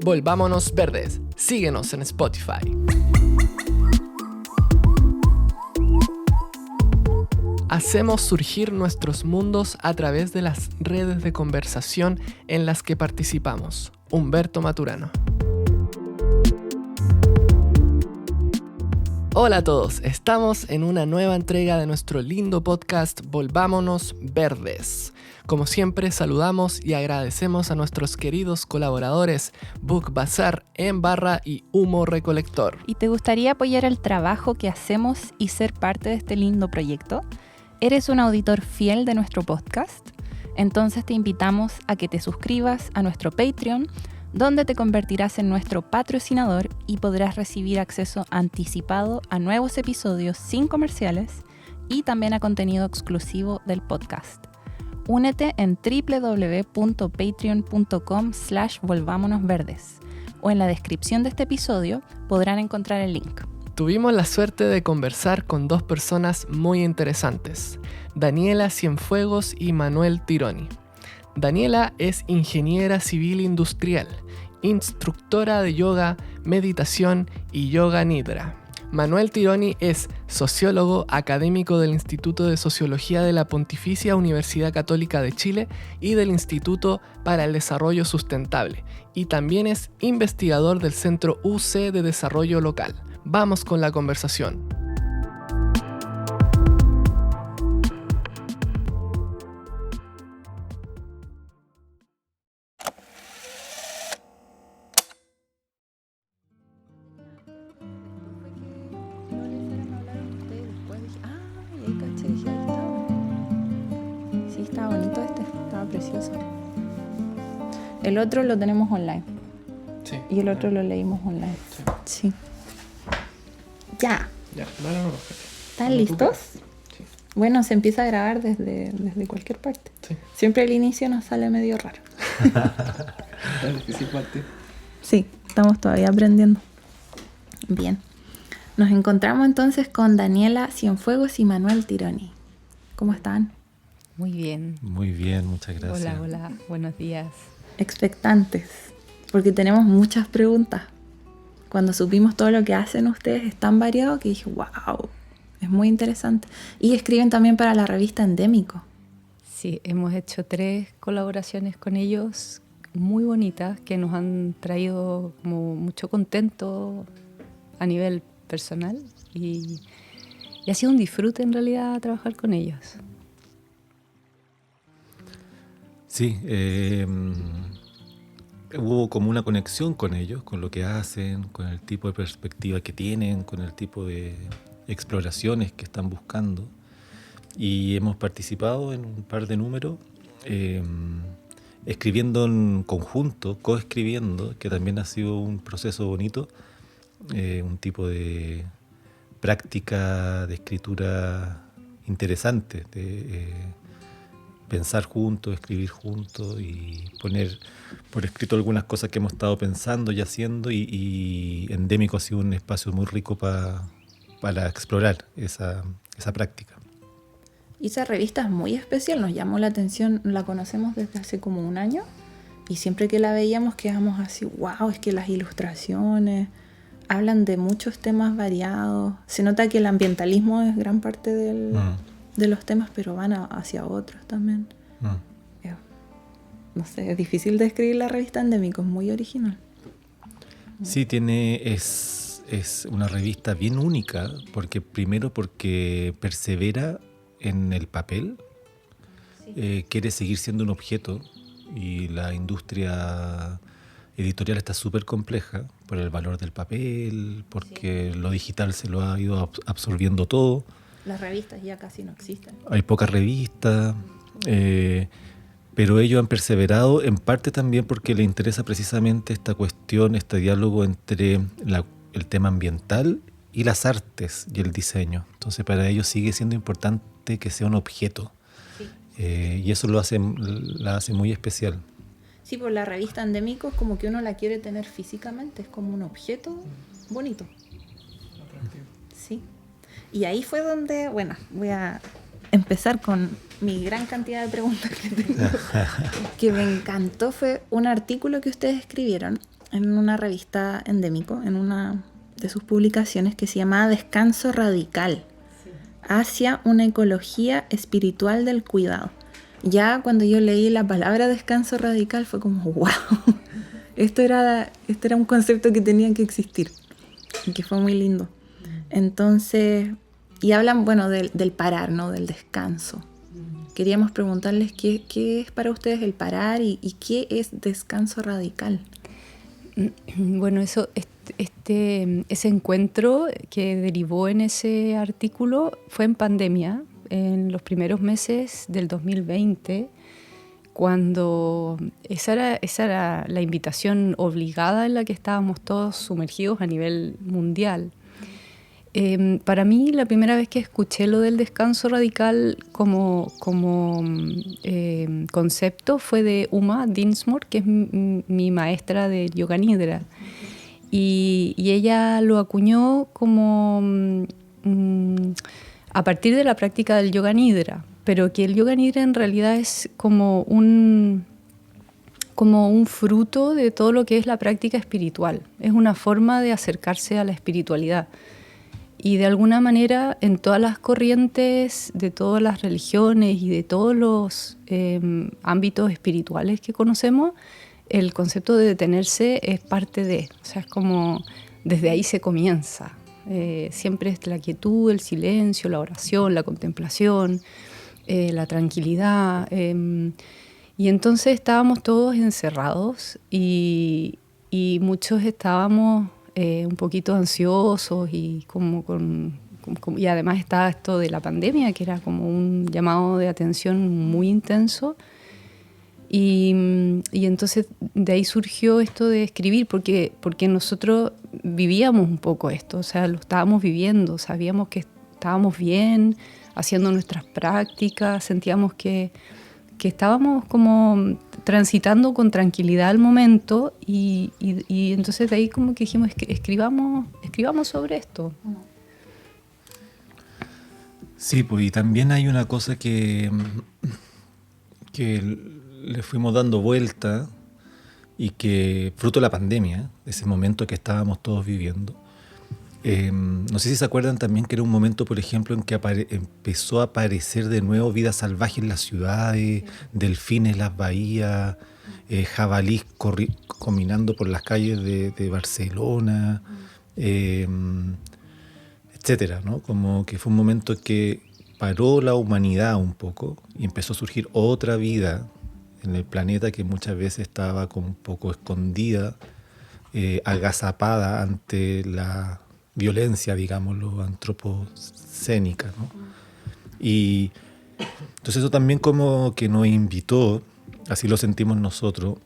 Volvámonos Verdes. Síguenos en Spotify. Hacemos surgir nuestros mundos a través de las redes de conversación en las que participamos. Humberto Maturano. Hola a todos, estamos en una nueva entrega de nuestro lindo podcast Volvámonos Verdes. Como siempre, saludamos y agradecemos a nuestros queridos colaboradores Book Bazar, Embarra y Humo Recolector. ¿Y te gustaría apoyar el trabajo que hacemos y ser parte de este lindo proyecto? ¿Eres un auditor fiel de nuestro podcast? Entonces te invitamos a que te suscribas a nuestro Patreon, donde te convertirás en nuestro patrocinador y podrás recibir acceso anticipado a nuevos episodios sin comerciales y también a contenido exclusivo del podcast. Únete en www.patreon.com/volvámonosverdes o en la descripción de este episodio podrán encontrar el link. Tuvimos la suerte de conversar con dos personas muy interesantes, Daniela Cienfuegos y Manuel Tironi. Daniela es ingeniera civil industrial, instructora de yoga, meditación y yoga nidra. Manuel Tironi es sociólogo académico del Instituto de Sociología de la Pontificia Universidad Católica de Chile y del Instituto para el Desarrollo Sustentable, y también es investigador del Centro UC de Desarrollo Local. Vamos con la conversación. El otro lo tenemos online. Sí. Y el otro lo leímos online. Sí. Ya. No. ¿Están listos? Sí. Bueno, se empieza a grabar desde cualquier parte. Sí. Siempre el inicio nos sale medio raro. Es difícil partir. Sí, estamos todavía aprendiendo. Bien. Nos encontramos entonces con Daniela Cienfuegos y Manuel Tironi. ¿Cómo están? Muy bien. Muy bien, muchas gracias. Hola, buenos días. Expectantes, porque tenemos muchas preguntas. Cuando supimos todo lo que hacen ustedes es tan variado que dije, wow, es muy interesante. Y escriben también para la revista Endémico. Sí, hemos hecho 3 colaboraciones con ellos muy bonitas que nos han traído como mucho contento a nivel personal y ha sido un disfrute en realidad trabajar con ellos. Sí, hubo como una conexión con ellos, con lo que hacen, con el tipo de perspectiva que tienen, con el tipo de exploraciones que están buscando. Y hemos participado en un par de números, escribiendo en conjunto, coescribiendo, que también ha sido un proceso bonito, un tipo de práctica de escritura interesante, de pensar juntos, escribir juntos y poner por escrito algunas cosas que hemos estado pensando y haciendo, y Endémico ha sido un espacio muy rico para explorar esa práctica. Y esa revista es muy especial, nos llamó la atención, la conocemos desde hace como un año y siempre que la veíamos quedamos así, wow, es que las ilustraciones hablan de muchos temas variados, se nota que el ambientalismo es gran parte de los temas, pero van hacia otros también. No sé, es difícil describir la revista Endémico, es muy original. Sí, es una revista bien única, porque persevera en el papel, quiere seguir siendo un objeto, y la industria editorial está súper compleja por el valor del papel, porque lo digital se lo ha ido absorbiendo todo. Las revistas ya casi no existen. Hay pocas revistas, pero ellos han perseverado en parte también porque les interesa precisamente esta cuestión, este diálogo entre el tema ambiental y las artes y el diseño. Entonces para ellos sigue siendo importante que sea un objeto. Sí. Y eso la hace muy especial. Sí, pues la revista Endémico es como que uno la quiere tener físicamente, es como un objeto bonito. Sí. Y ahí fue donde, bueno, voy a empezar con mi gran cantidad de preguntas que tengo. Que me encantó fue un artículo que ustedes escribieron en una revista Endémico, en una de sus publicaciones que se llamaba Descanso Radical, hacia una ecología espiritual del cuidado. Ya cuando yo leí la palabra descanso radical fue como wow, esto era un concepto que tenía que existir y que fue muy lindo. Entonces, y hablan, bueno, del parar, ¿no? Del descanso. Queríamos preguntarles qué es para ustedes el parar y qué es descanso radical. Bueno, ese encuentro que derivó en ese artículo fue en pandemia, en los primeros meses del 2020, cuando esa era la invitación obligada en la que estábamos todos sumergidos a nivel mundial. Para mí, la primera vez que escuché lo del descanso radical como concepto fue de Uma Dinsmore, que es mi maestra de Yoga Nidra. Y ella lo acuñó como a partir de la práctica del Yoga Nidra, pero que el Yoga Nidra en realidad es como un fruto de todo lo que es la práctica espiritual. Es una forma de acercarse a la espiritualidad. Y de alguna manera, en todas las corrientes, de todas las religiones y de todos los ámbitos espirituales que conocemos, el concepto de detenerse es parte de, o sea, es como desde ahí se comienza. Siempre es la quietud, el silencio, la oración, la contemplación, la tranquilidad. Y entonces estábamos todos encerrados y muchos estábamos un poquito ansiosos y y además estaba esto de la pandemia, que era como un llamado de atención muy intenso. Y entonces de ahí surgió esto de escribir, porque nosotros vivíamos un poco esto, o sea, lo estábamos viviendo, sabíamos que estábamos bien, haciendo nuestras prácticas, sentíamos que estábamos como transitando con tranquilidad el momento y entonces de ahí como que dijimos, escribamos sobre esto. Sí, pues y también hay una cosa que le fuimos dando vuelta y que fruto de la pandemia, de ese momento que estábamos todos viviendo. No sé si se acuerdan también que era un momento, por ejemplo, en que empezó a aparecer de nuevo vida salvaje en las ciudades, delfines en las bahías, jabalís caminando por las calles de Barcelona, etcétera, ¿no? Como que fue un momento que paró la humanidad un poco y empezó a surgir otra vida en el planeta que muchas veces estaba como un poco escondida, agazapada ante la violencia, digámoslo, antropocénica, ¿no? Y entonces eso también como que nos invitó, así lo sentimos nosotros,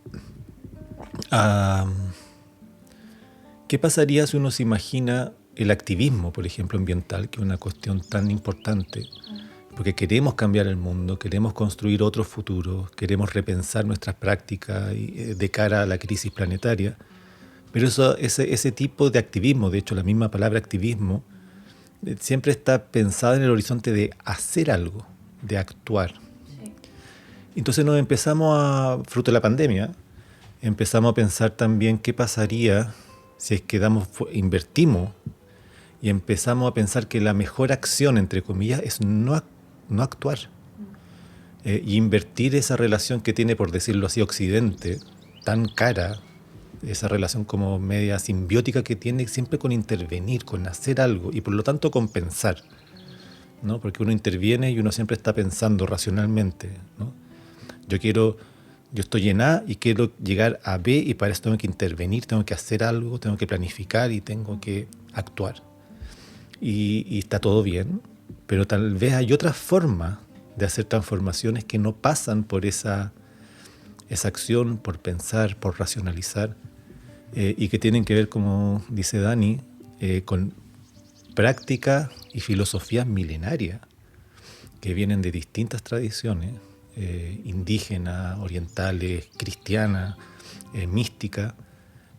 a qué pasaría si uno se imagina el activismo, por ejemplo, ambiental, que es una cuestión tan importante, porque queremos cambiar el mundo, queremos construir otros futuros, queremos repensar nuestras prácticas de cara a la crisis planetaria. Pero ese tipo de activismo, de hecho la misma palabra activismo, siempre está pensada en el horizonte de hacer algo, de actuar. Sí. Entonces nos empezamos fruto de la pandemia, empezamos a pensar también qué pasaría si es que invertimos y empezamos a pensar que la mejor acción, entre comillas, es no actuar. Y invertir esa relación que tiene, por decirlo así, Occidente, tan cara, esa relación como media simbiótica que tiene siempre con intervenir, con hacer algo y por lo tanto con pensar, ¿no? Porque uno interviene y uno siempre está pensando racionalmente, ¿no? Yo estoy en A y quiero llegar a B y para eso tengo que intervenir, tengo que hacer algo, tengo que planificar y tengo que actuar. Y está todo bien, pero tal vez hay otras formas de hacer transformaciones que no pasan por esa acción, por pensar, por racionalizar, y que tienen que ver, como dice Dani, con prácticas y filosofías milenarias que vienen de distintas tradiciones, indígenas, orientales, cristianas, místicas,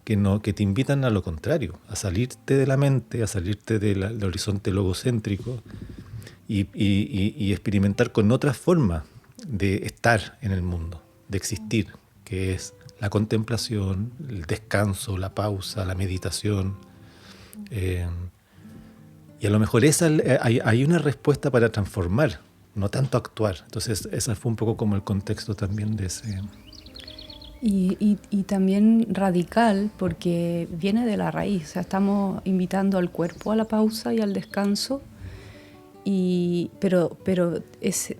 que te invitan a lo contrario, a salirte de la mente, a salirte del horizonte logocéntrico y experimentar con otras formas de estar en el mundo, de existir, que es la contemplación, el descanso, la pausa, la meditación. Y a lo mejor hay una respuesta para transformar, no tanto actuar. Entonces, ese fue un poco como el contexto también de ese... Y también radical, porque viene de la raíz. O sea, estamos invitando al cuerpo a la pausa y al descanso, pero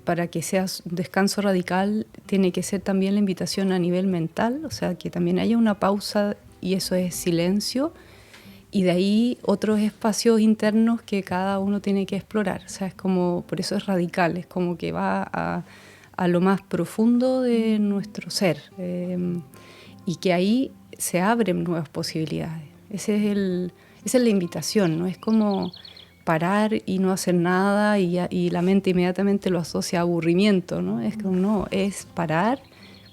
para que sea un descanso radical tiene que ser también la invitación a nivel mental, o sea, que también haya una pausa, y eso es silencio, y de ahí otros espacios internos que cada uno tiene que explorar. O sea, es como, por eso es radical, es como que va a lo más profundo de nuestro ser, y que ahí se abren nuevas posibilidades. Esa es la invitación, ¿no? Es como parar y no hacer nada y la mente inmediatamente lo asocia a aburrimiento, ¿no? Es como, no, es parar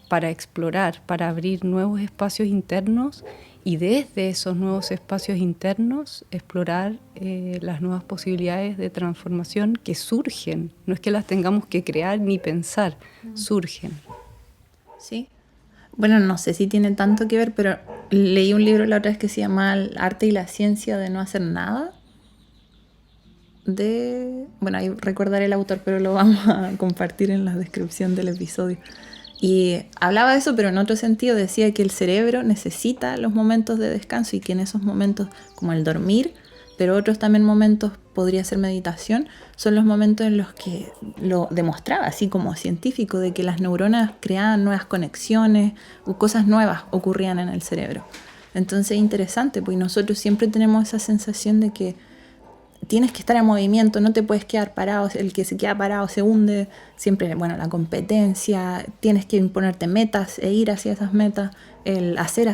para explorar, para abrir nuevos espacios internos, y desde esos nuevos espacios internos explorar las nuevas posibilidades de transformación que surgen. No es que las tengamos que crear ni pensar, surgen. Sí. Bueno, no sé si tiene tanto que ver, pero leí un libro la otra vez que se llama El arte y la ciencia de no hacer nada. Bueno, ahí recordaré el autor, pero lo vamos a compartir en la descripción del episodio. Y hablaba de eso, pero en otro sentido decía que el cerebro necesita los momentos de descanso y que en esos momentos, como el dormir, pero otros también momentos, podría ser meditación, son los momentos en los que lo demostraba, así como científico, de que las neuronas creaban nuevas conexiones o cosas nuevas ocurrían en el cerebro. Entonces es interesante, porque nosotros siempre tenemos esa sensación de que tienes que estar en movimiento, no te puedes quedar parado, el que se queda parado se hunde, siempre, bueno, la competencia, tienes que imponerte metas e ir hacia esas metas, el hacer.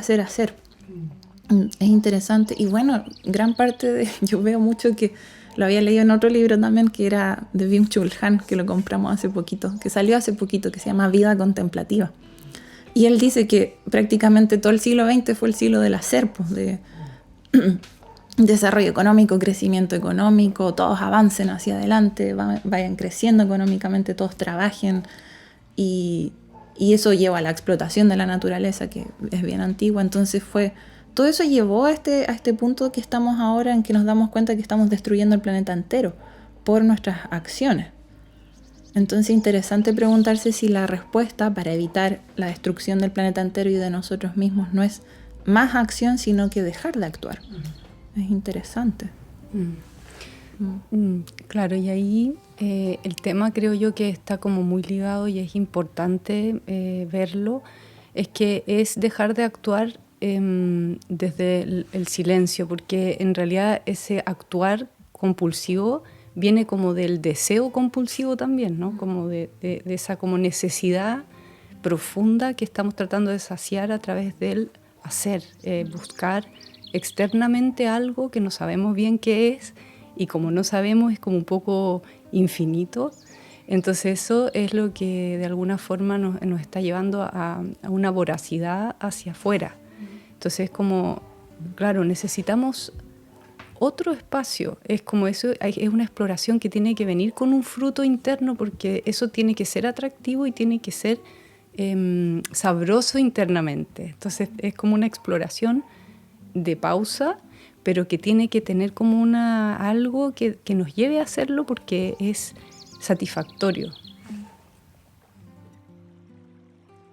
Es interesante, y bueno, gran parte yo veo mucho que lo había leído en otro libro también, que era de Byung-Chul Han, que lo compramos hace poquito, que salió hace poquito, que se llama Vida Contemplativa. Y él dice que prácticamente todo el siglo XX fue el siglo del hacer, pues de desarrollo económico, crecimiento económico, todos avancen hacia adelante, vayan creciendo económicamente, todos trabajen, y eso lleva a la explotación de la naturaleza, que es bien antigua. Entonces todo eso llevó a este punto que estamos ahora, en que nos damos cuenta que estamos destruyendo el planeta entero por nuestras acciones. Entonces es interesante preguntarse si la respuesta para evitar la destrucción del planeta entero y de nosotros mismos no es más acción, sino que dejar de actuar. Es interesante. Claro, y ahí el tema, creo yo, que está como muy ligado y es importante verlo, es que es dejar de actuar desde el silencio, porque en realidad ese actuar compulsivo viene como del deseo compulsivo también, ¿no? Como de esa como necesidad profunda que estamos tratando de saciar a través del hacer, buscar externamente algo que no sabemos bien qué es, y como no sabemos es como un poco infinito. Entonces eso es lo que de alguna forma nos está llevando a una voracidad hacia afuera. Entonces como, claro, necesitamos otro espacio. Es como eso, es una exploración que tiene que venir con un fruto interno, porque eso tiene que ser atractivo y tiene que ser sabroso internamente. Entonces es como una exploración de pausa, pero que tiene que tener como algo que nos lleve a hacerlo porque es satisfactorio.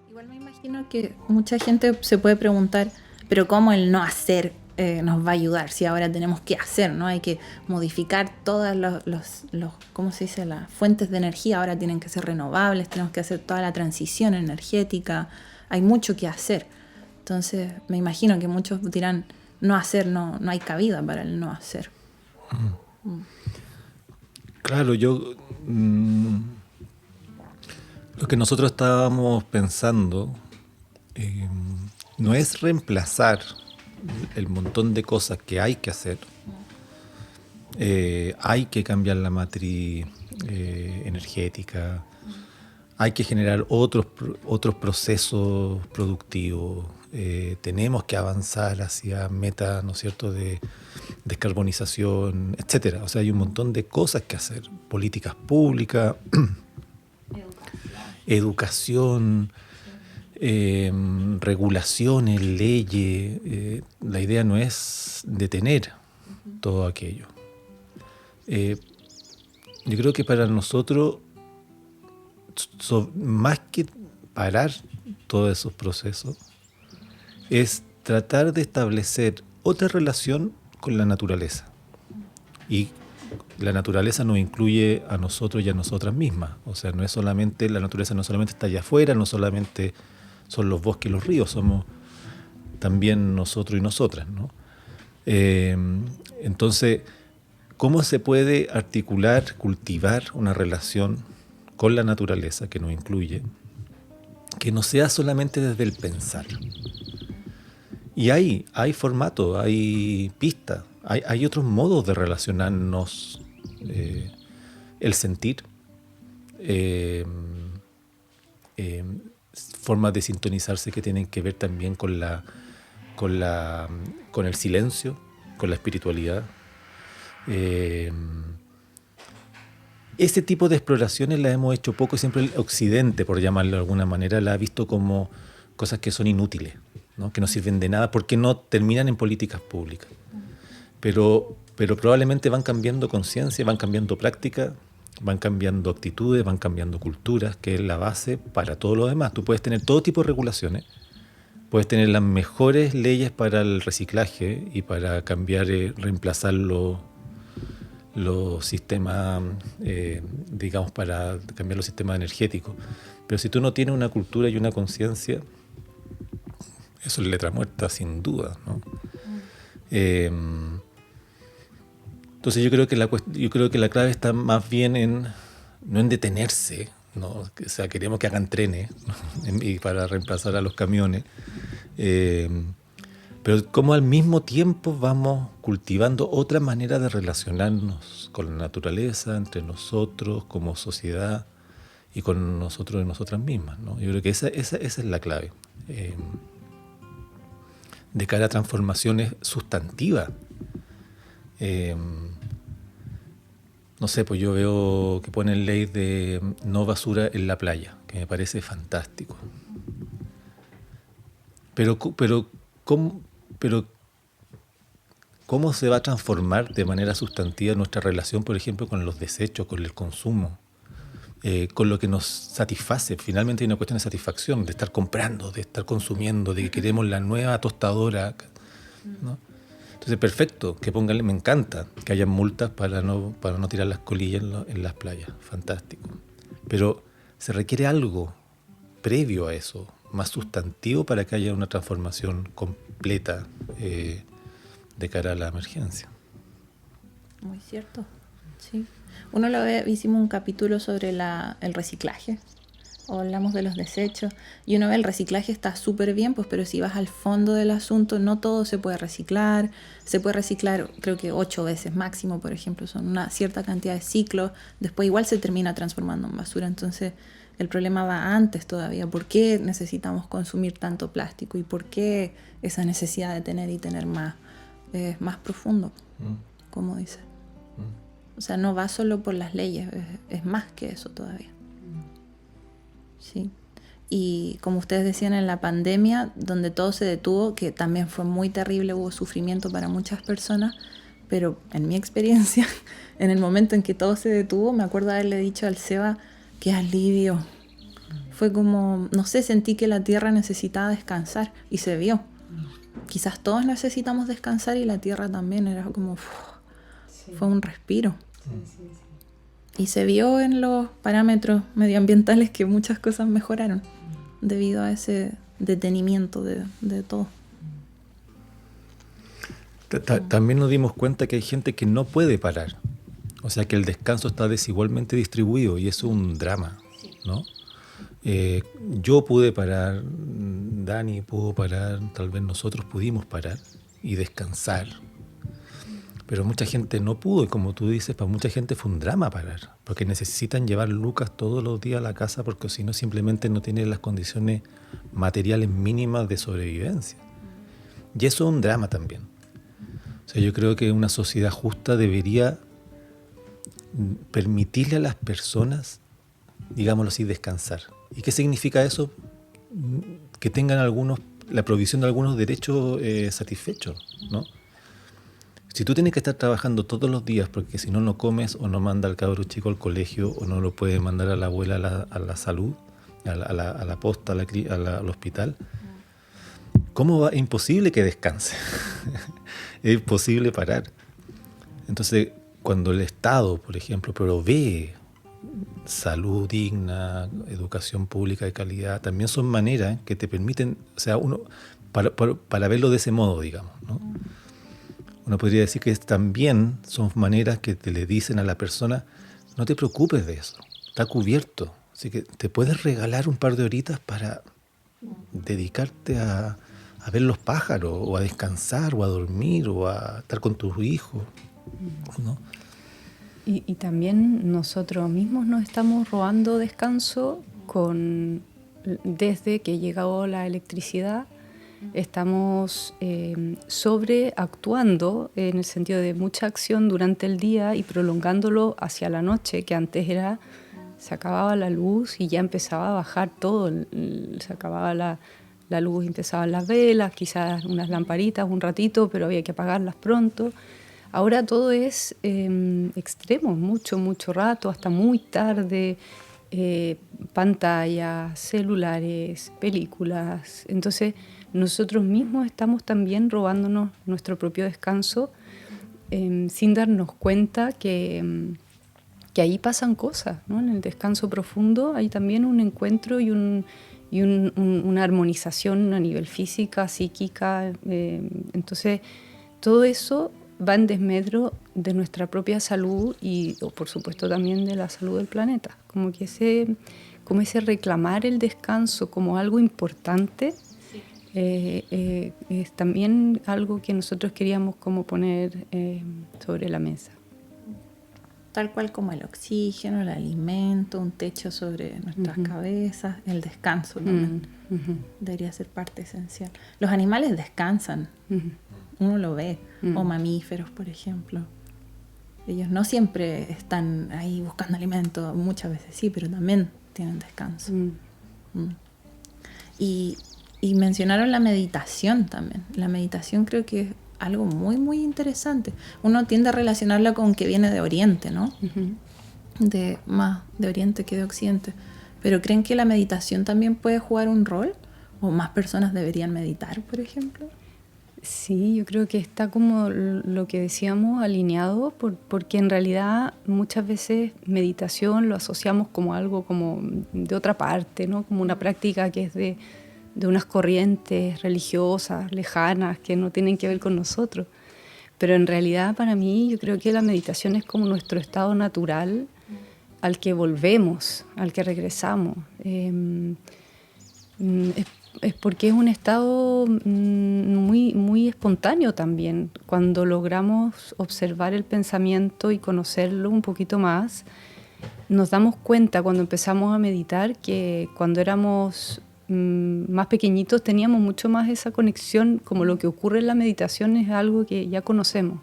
Igual me imagino que mucha gente se puede preguntar, pero ¿cómo el no hacer nos va a ayudar? Si ahora tenemos que hacer, ¿no? Hay que modificar todas los ¿cómo se dice? Las fuentes de energía ahora tienen que ser renovables, tenemos que hacer toda la transición energética, hay mucho que hacer. Entonces me imagino que muchos dirán, no hacer, no hay cabida para el no hacer. Claro, lo que nosotros estábamos pensando no es reemplazar el montón de cosas que hay que hacer. Hay que cambiar la matriz energética, hay que generar otros procesos productivos, tenemos que avanzar hacia metas, ¿no es cierto?, de descarbonización, etcétera. O sea, hay un montón de cosas que hacer, políticas públicas, educación, regulaciones, leyes. La idea no es detener todo aquello. Yo creo que para nosotros, más que parar todos esos procesos, es tratar de establecer otra relación con la naturaleza. Y la naturaleza nos incluye a nosotros y a nosotras mismas. O sea, no es solamente, la naturaleza no solamente está allá afuera, no solamente son los bosques y los ríos, somos también nosotros y nosotras, ¿no? Entonces, ¿cómo se puede articular, cultivar una relación con la naturaleza que nos incluye, que no sea solamente desde el pensar? Y hay formatos, hay pistas, hay otros modos de relacionarnos, el sentir, formas de sintonizarse que tienen que ver también con el silencio, con la espiritualidad. Ese tipo de exploraciones las hemos hecho poco, y siempre el Occidente, por llamarlo de alguna manera, la ha visto como cosas que son inútiles, ¿no? Que no sirven de nada porque no terminan en políticas públicas. Pero probablemente van cambiando conciencia, van cambiando práctica, van cambiando actitudes, van cambiando culturas, que es la base para todo lo demás. Tú puedes tener todo tipo de regulaciones, puedes tener las mejores leyes para el reciclaje y para cambiar, reemplazar los sistemas, digamos, para cambiar los sistemas energéticos. Pero si tú no tienes una cultura y una conciencia, eso es letra muerta sin duda, ¿no? Entonces yo creo que la clave está más bien no en detenerse, ¿no? O sea, queremos que hagan trenes, ¿no? Y para reemplazar a los camiones, pero como al mismo tiempo vamos cultivando otra manera de relacionarnos con la naturaleza, entre nosotros, como sociedad y con nosotros y nosotras mismas, ¿no? Yo creo que esa es la clave. De cara a transformaciones sustantivas. No sé, pues yo veo que ponen ley de no basura en la playa, que me parece fantástico. Pero ¿cómo se va a transformar de manera sustantiva nuestra relación, por ejemplo, con los desechos, con el consumo, con lo que nos satisface? Finalmente hay una cuestión de satisfacción, de estar comprando, de estar consumiendo, de que queremos la nueva tostadora, ¿no? Entonces, perfecto, que pónganle, me encanta que haya multas para no tirar las colillas en las playas, fantástico. Pero se requiere algo previo a eso, más sustantivo, para que haya una transformación completa de cara a la emergencia. Muy cierto, sí. Uno lo ve, hicimos un capítulo sobre el reciclaje, o hablamos de los desechos, y uno ve el reciclaje está súper bien, pues, pero si vas al fondo del asunto, no todo se puede reciclar creo que 8 veces máximo, por ejemplo, son una cierta cantidad de ciclos, después igual se termina transformando en basura. Entonces el problema va antes todavía. ¿Por qué necesitamos consumir tanto plástico? ¿Y por qué esa necesidad de tener y tener más? Es más profundo, como dice. O sea, no va solo por las leyes, es más que eso todavía. Sí. Y como ustedes decían, en la pandemia, donde todo se detuvo, que también fue muy terrible, hubo sufrimiento para muchas personas, pero en mi experiencia, en el momento en que todo se detuvo, me acuerdo haberle dicho al Seba, qué alivio. Fue como, no sé, sentí que la tierra necesitaba descansar y se vio. Quizás todos necesitamos descansar y la tierra también, era como, fue un respiro. Y se vio en los parámetros medioambientales que muchas cosas mejoraron debido a ese detenimiento de todo. También nos dimos cuenta que hay gente que no puede parar. O sea, que el descanso está desigualmente distribuido y eso es un drama, ¿no? Yo pude parar, Dani pudo parar, tal vez nosotros pudimos parar y descansar. Pero mucha gente no pudo, y como tú dices, para mucha gente fue un drama parar, porque necesitan llevar lucas todos los días a la casa, porque si no simplemente no tienen las condiciones materiales mínimas de sobrevivencia. Y eso es un drama también. O sea, yo creo que una sociedad justa debería permitirle a las personas, digámoslo así, descansar. ¿Y qué significa eso? que tengan la provisión de algunos derechos satisfechos, ¿no? Si tú tienes que estar trabajando todos los días porque si no, no comes o no manda al cabro chico al colegio o no lo puede mandar a la abuela a la salud, a la posta, al hospital, ¿cómo va? Es imposible que descanse. Es imposible parar. Entonces, cuando el Estado, por ejemplo, provee salud digna, educación pública de calidad, también son maneras que te permiten, o sea, para verlo de ese modo, digamos, ¿no? Uno podría decir que también son maneras que le dicen a la persona, no te preocupes de eso, está cubierto. Así que te puedes regalar un par de horitas para dedicarte a ver los pájaros, o a descansar, o a dormir, o a estar con tus hijos, ¿no? Y también nosotros mismos nos estamos robando descanso desde que llegó la electricidad. Estamos sobreactuando en el sentido de mucha acción durante el día y prolongándolo hacia la noche, que antes se acababa la luz y ya empezaba a bajar todo, se acababa la luz, empezaban las velas, quizás unas lamparitas un ratito, pero había que apagarlas pronto. Ahora todo es extremo, mucho rato, hasta muy tarde, pantallas, celulares, películas. Entonces nosotros mismos estamos también robándonos nuestro propio descanso sin darnos cuenta que ahí pasan cosas, ¿no? En el descanso profundo hay también un encuentro y una armonización a nivel física, psíquica. Entonces todo eso va en desmedro de nuestra propia salud y, por supuesto, también de la salud del planeta. Como ese reclamar el descanso como algo importante, es también algo que nosotros queríamos como poner sobre la mesa. Tal cual como el oxígeno, el alimento, un techo sobre nuestras cabezas, el descanso también debería ser parte esencial. Los animales descansan, uno lo ve, o mamíferos, por ejemplo. Ellos no siempre están ahí buscando alimento, muchas veces sí, pero también tienen descanso. Y mencionaron la meditación también. La meditación creo que es algo muy, muy interesante. Uno tiende a relacionarla con que viene de Oriente, ¿no? Más de Oriente que de Occidente. Pero ¿creen que la meditación también puede jugar un rol? ¿O más personas deberían meditar, por ejemplo? Sí, yo creo que está como lo que decíamos alineado, porque en realidad muchas veces meditación lo asociamos como algo como de otra parte, ¿no? Como una práctica que es de unas corrientes religiosas lejanas que no tienen que ver con nosotros. Pero en realidad para mí yo creo que la meditación es como nuestro estado natural al que volvemos, al que regresamos. Es porque es un estado muy, muy espontáneo también. Cuando logramos observar el pensamiento y conocerlo un poquito más, nos damos cuenta cuando empezamos a meditar que cuando éramos más pequeñitos teníamos mucho más esa conexión, como lo que ocurre en la meditación es algo que ya conocemos.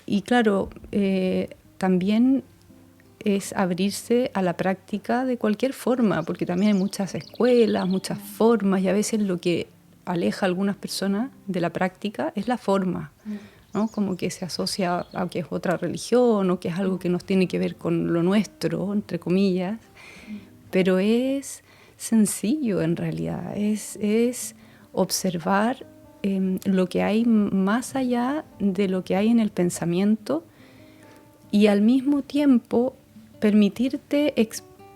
Y claro, también es abrirse a la práctica de cualquier forma, porque también hay muchas escuelas, muchas formas, y a veces lo que aleja a algunas personas de la práctica es la forma, ¿no? Como que se asocia a que es otra religión o que es algo que nos tiene que ver con lo nuestro, entre comillas, pero es sencillo en realidad, es observar lo que hay más allá de lo que hay en el pensamiento y al mismo tiempo permitirte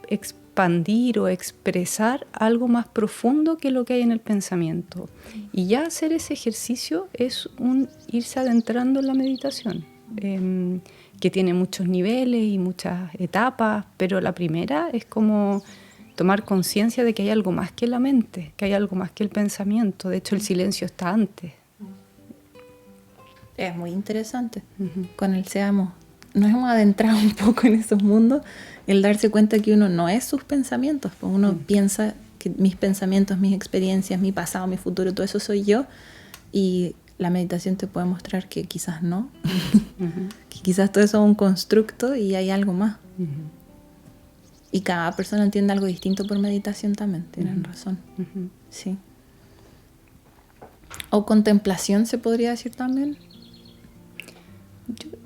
expandir o expresar algo más profundo que lo que hay en el pensamiento. Y ya hacer ese ejercicio es irse adentrando en la meditación, que tiene muchos niveles y muchas etapas, pero la primera es como tomar conciencia de que hay algo más que la mente, que hay algo más que el pensamiento. De hecho, el silencio está antes. Es muy interesante. Con el Seamos nos hemos adentrado un poco en esos mundos, el darse cuenta que uno no es sus pensamientos, pues uno piensa que mis pensamientos, mis experiencias, mi pasado, mi futuro, todo eso soy yo, y la meditación te puede mostrar que quizás no, que quizás todo eso es un constructo y hay algo más. Y cada persona entiende algo distinto por meditación también, tienen razón. Sí. ¿O contemplación se podría decir también?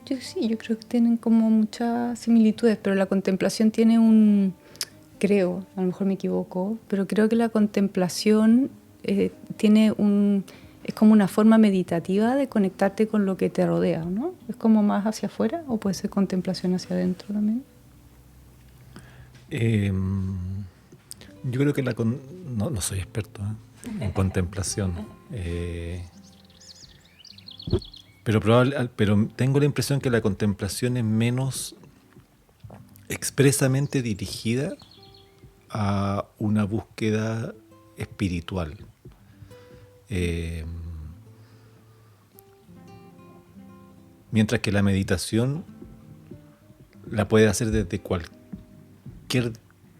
Yo creo que tienen como muchas similitudes, pero la contemplación tiene creo, a lo mejor me equivoco, pero creo que la contemplación es como una forma meditativa de conectarte con lo que te rodea, ¿no? ¿Es como más hacia afuera o puede ser contemplación hacia adentro también? Yo creo que no soy experto en contemplación, pero tengo la impresión que la contemplación es menos expresamente dirigida a una búsqueda espiritual. Mientras que la meditación la puede hacer desde cualquier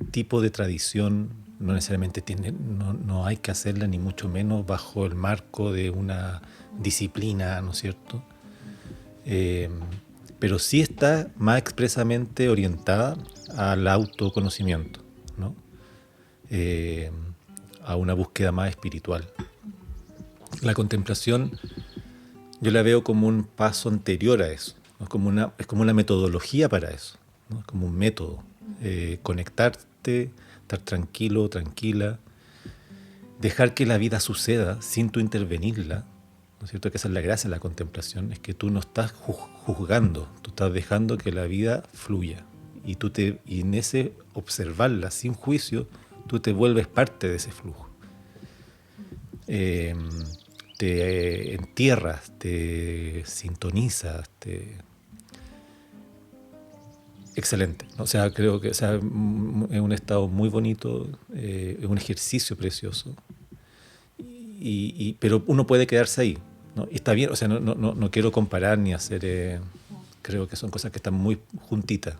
tipo de tradición, no necesariamente no hay que hacerla ni mucho menos bajo el marco de una disciplina, ¿no es cierto? Pero sí está más expresamente orientada al autoconocimiento, ¿no? A una búsqueda más espiritual. La contemplación yo la veo como un paso anterior a eso, ¿no? Es como una metodología para eso, ¿no? Como un método. Conectarte, estar tranquilo, tranquila, dejar que la vida suceda sin tú intervenirla, ¿no es cierto? Que esa es la gracia de la contemplación, es que tú no estás juzgando, tú estás dejando que la vida fluya y en ese observarla sin juicio, tú te vuelves parte de ese flujo. Te entierras, te sintonizas, excelente. O sea, creo que es un estado muy bonito, es un ejercicio precioso, pero uno puede quedarse ahí, ¿no? Y está bien, o sea, no quiero comparar ni hacer, creo que son cosas que están muy juntitas,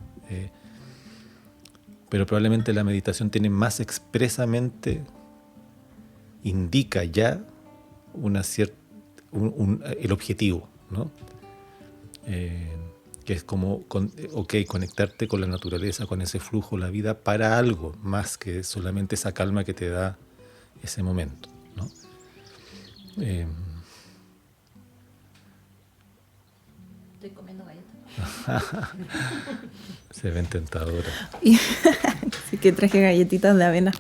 pero probablemente la meditación tiene más expresamente, indica ya el objetivo, ¿no? Que es como, conectarte con la naturaleza, con ese flujo de la vida para algo más que solamente esa calma que te da ese momento, ¿no? Estoy comiendo galletas. Se ven tentadoras. Así que traje galletitas de avena.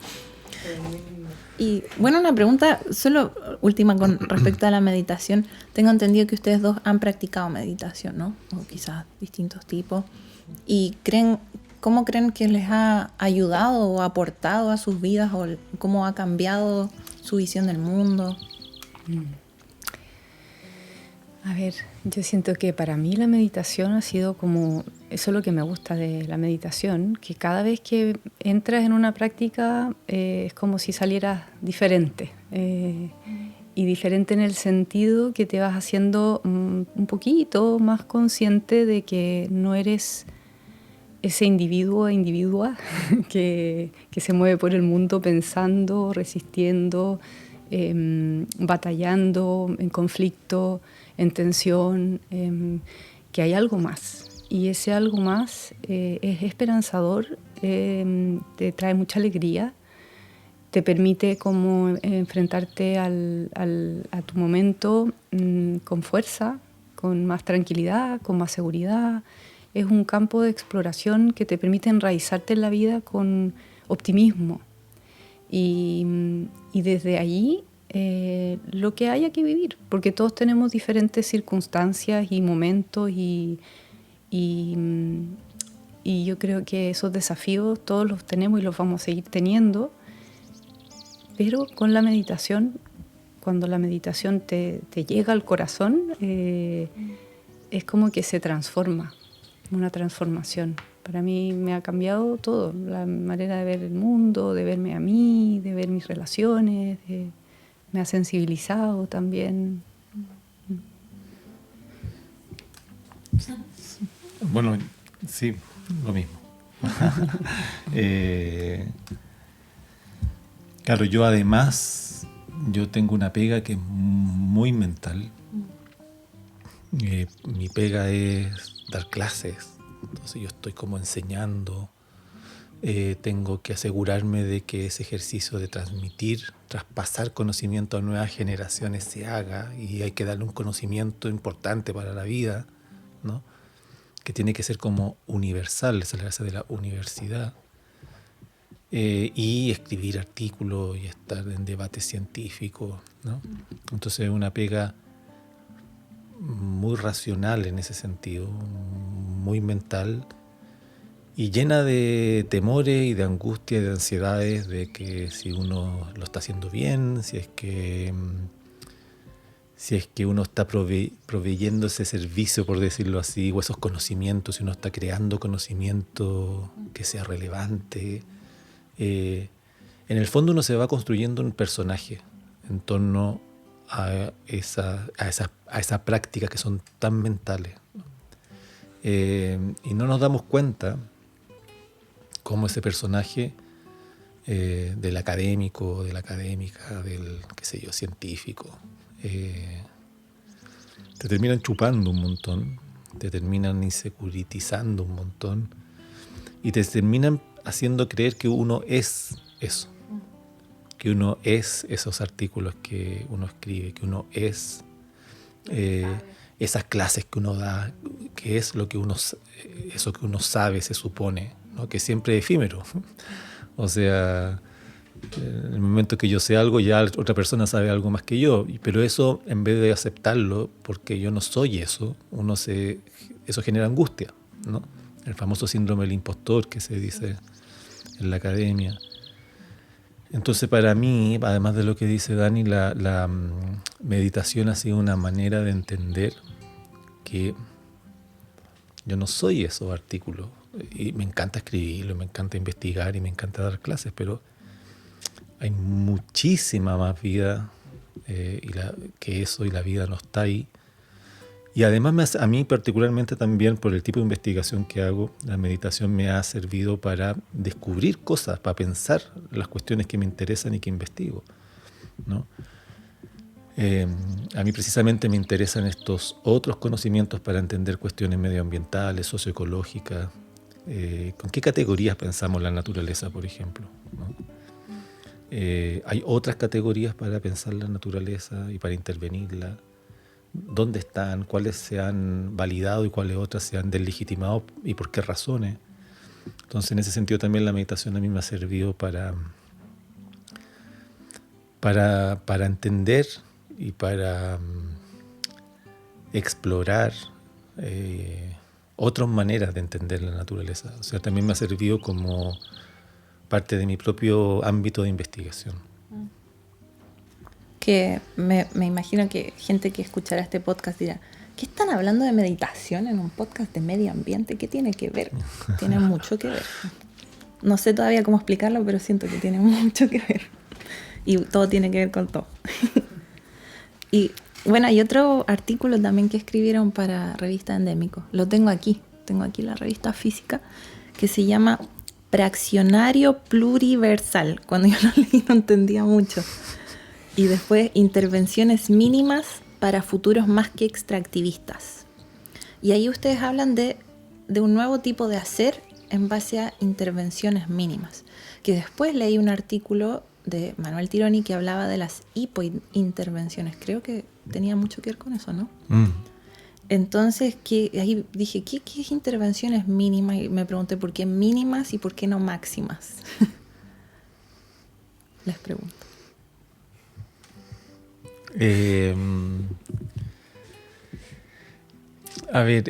Y bueno, una pregunta, solo última con respecto a la meditación. Tengo entendido que ustedes dos han practicado meditación, ¿no? O quizás distintos tipos. ¿Y cómo creen que les ha ayudado o aportado a sus vidas o cómo ha cambiado su visión del mundo? A ver, yo siento que para mí la meditación ha sido como, eso es lo que me gusta de la meditación, que cada vez que entras en una práctica es como si salieras diferente. Y diferente en el sentido que te vas haciendo un poquito más consciente de que no eres ese individuo o individua que se mueve por el mundo pensando, resistiendo, batallando, en conflicto, en tensión, que hay algo más. Y ese algo más es esperanzador, te trae mucha alegría, te permite como enfrentarte a tu momento con fuerza, con más tranquilidad, con más seguridad. Es un campo de exploración que te permite enraizarte en la vida con optimismo. Y desde allí lo que haya que vivir, porque todos tenemos diferentes circunstancias y momentos y yo creo que esos desafíos todos los tenemos y los vamos a seguir teniendo, pero con la meditación, cuando la meditación te llega al corazón, es como que se transforma, una transformación. Para mí me ha cambiado todo, la manera de ver el mundo, de verme a mí, de ver mis relaciones, me ha sensibilizado también. Bueno, sí, lo mismo. Claro, yo tengo una pega que es muy mental. Mi pega es dar clases, entonces yo estoy como enseñando tengo que asegurarme de que ese ejercicio de transmitir, traspasar conocimiento a nuevas generaciones se haga, y hay que darle un conocimiento importante para la vida, ¿no? Que tiene que ser como universal, esa es la gracia de la universidad. Y escribir artículos y estar en debate científico, ¿no? Entonces es una pega muy racional en ese sentido, muy mental, y llena de temores y de angustia y de ansiedades de que si uno lo está haciendo bien, si es que uno está proveyendo ese servicio, por decirlo así, o esos conocimientos, si uno está creando conocimiento que sea relevante. En el fondo uno se va construyendo un personaje en torno a esas prácticas que son tan mentales. Y no nos damos cuenta cómo ese personaje del académico, de la académica, del, qué sé yo, científico, te terminan chupando un montón, te terminan insecuritizando un montón y te terminan haciendo creer que uno es eso, que uno es esos artículos que uno escribe, que uno es esas clases que uno da, que es lo que uno, eso que uno sabe, se supone, ¿no? Que siempre es efímero. O sea, en el momento que yo sé algo, ya otra persona sabe algo más que yo, pero eso, en vez de aceptarlo, porque yo no soy eso, eso genera angustia, ¿no? El famoso síndrome del impostor que se dice en la academia. Entonces, para mí, además de lo que dice Dani, la meditación ha sido una manera de entender que yo no soy esos artículos. Y me encanta escribirlo, me encanta investigar y me encanta dar clases, pero hay muchísima más vida que eso, y la vida no está ahí. Y además a mí particularmente también, por el tipo de investigación que hago, la meditación me ha servido para descubrir cosas, para pensar las cuestiones que me interesan y que investigo, ¿no? A mí precisamente me interesan estos otros conocimientos para entender cuestiones medioambientales, socioecológicas. ¿Con qué categorías pensamos la naturaleza, por ejemplo, ¿no? Hay otras categorías para pensar la naturaleza y para intervenirla. ¿Dónde están? ¿Cuáles se han validado y cuáles otras se han deslegitimado y por qué razones? Entonces, en ese sentido también la meditación a mí me ha servido para entender y para explorar otras maneras de entender la naturaleza. O sea, también me ha servido como parte de mi propio ámbito de investigación. Que me imagino que gente que escuchará este podcast dirá, ¿qué están hablando de meditación en un podcast de medio ambiente? ¿Qué tiene que ver? Tiene mucho que ver. No sé todavía cómo explicarlo, pero siento que tiene mucho que ver. Y todo tiene que ver con todo. Y bueno, hay otro artículo también que escribieron para Revista Endémico. Lo tengo aquí la revista física, que se llama Praxionario Pluriversal. Cuando yo lo leí no entendía mucho. Y después, intervenciones mínimas para futuros más que extractivistas. Y ahí ustedes hablan de un nuevo tipo de hacer en base a intervenciones mínimas. Que después leí un artículo de Manuel Tironi que hablaba de las hipointervenciones. Creo que tenía mucho que ver con eso, ¿no? Entonces, ahí dije, ¿qué es intervenciones mínimas? Y me pregunté por qué mínimas y por qué no máximas. Les pregunto. A ver,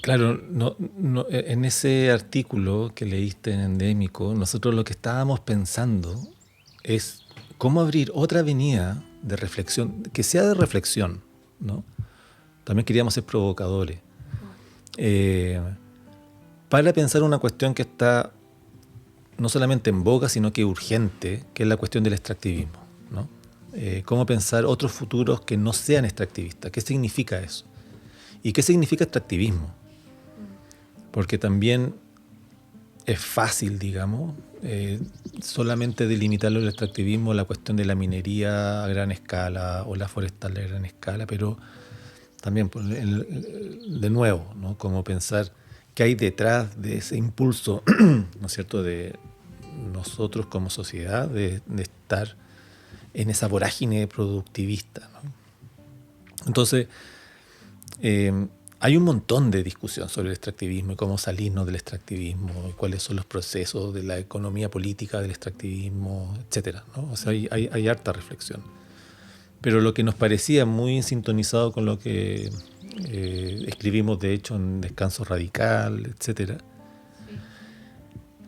claro, en ese artículo que leíste en Endémico, nosotros lo que estábamos pensando es cómo abrir otra avenida de reflexión, que sea de reflexión, ¿no? También queríamos ser provocadores, para pensar una cuestión que está no solamente en boga, sino que urgente, que es la cuestión del extractivismo, ¿no? Cómo pensar otros futuros que no sean extractivistas. ¿Qué significa eso? ¿Y qué significa extractivismo? Porque también es fácil, digamos, solamente delimitarlo el extractivismo, la cuestión de la minería a gran escala o la forestal a gran escala, pero también, de nuevo, ¿no? Como pensar qué hay detrás de ese impulso, ¿no es cierto?, de nosotros como sociedad de estar en esa vorágine productivista, ¿no? Entonces, hay un montón de discusión sobre el extractivismo y cómo salirnos del extractivismo, y cuáles son los procesos de la economía política del extractivismo, etcétera, ¿no? O sea, hay harta reflexión. Pero lo que nos parecía muy sintonizado con lo que escribimos, de hecho, en Descanso Radical, etcétera,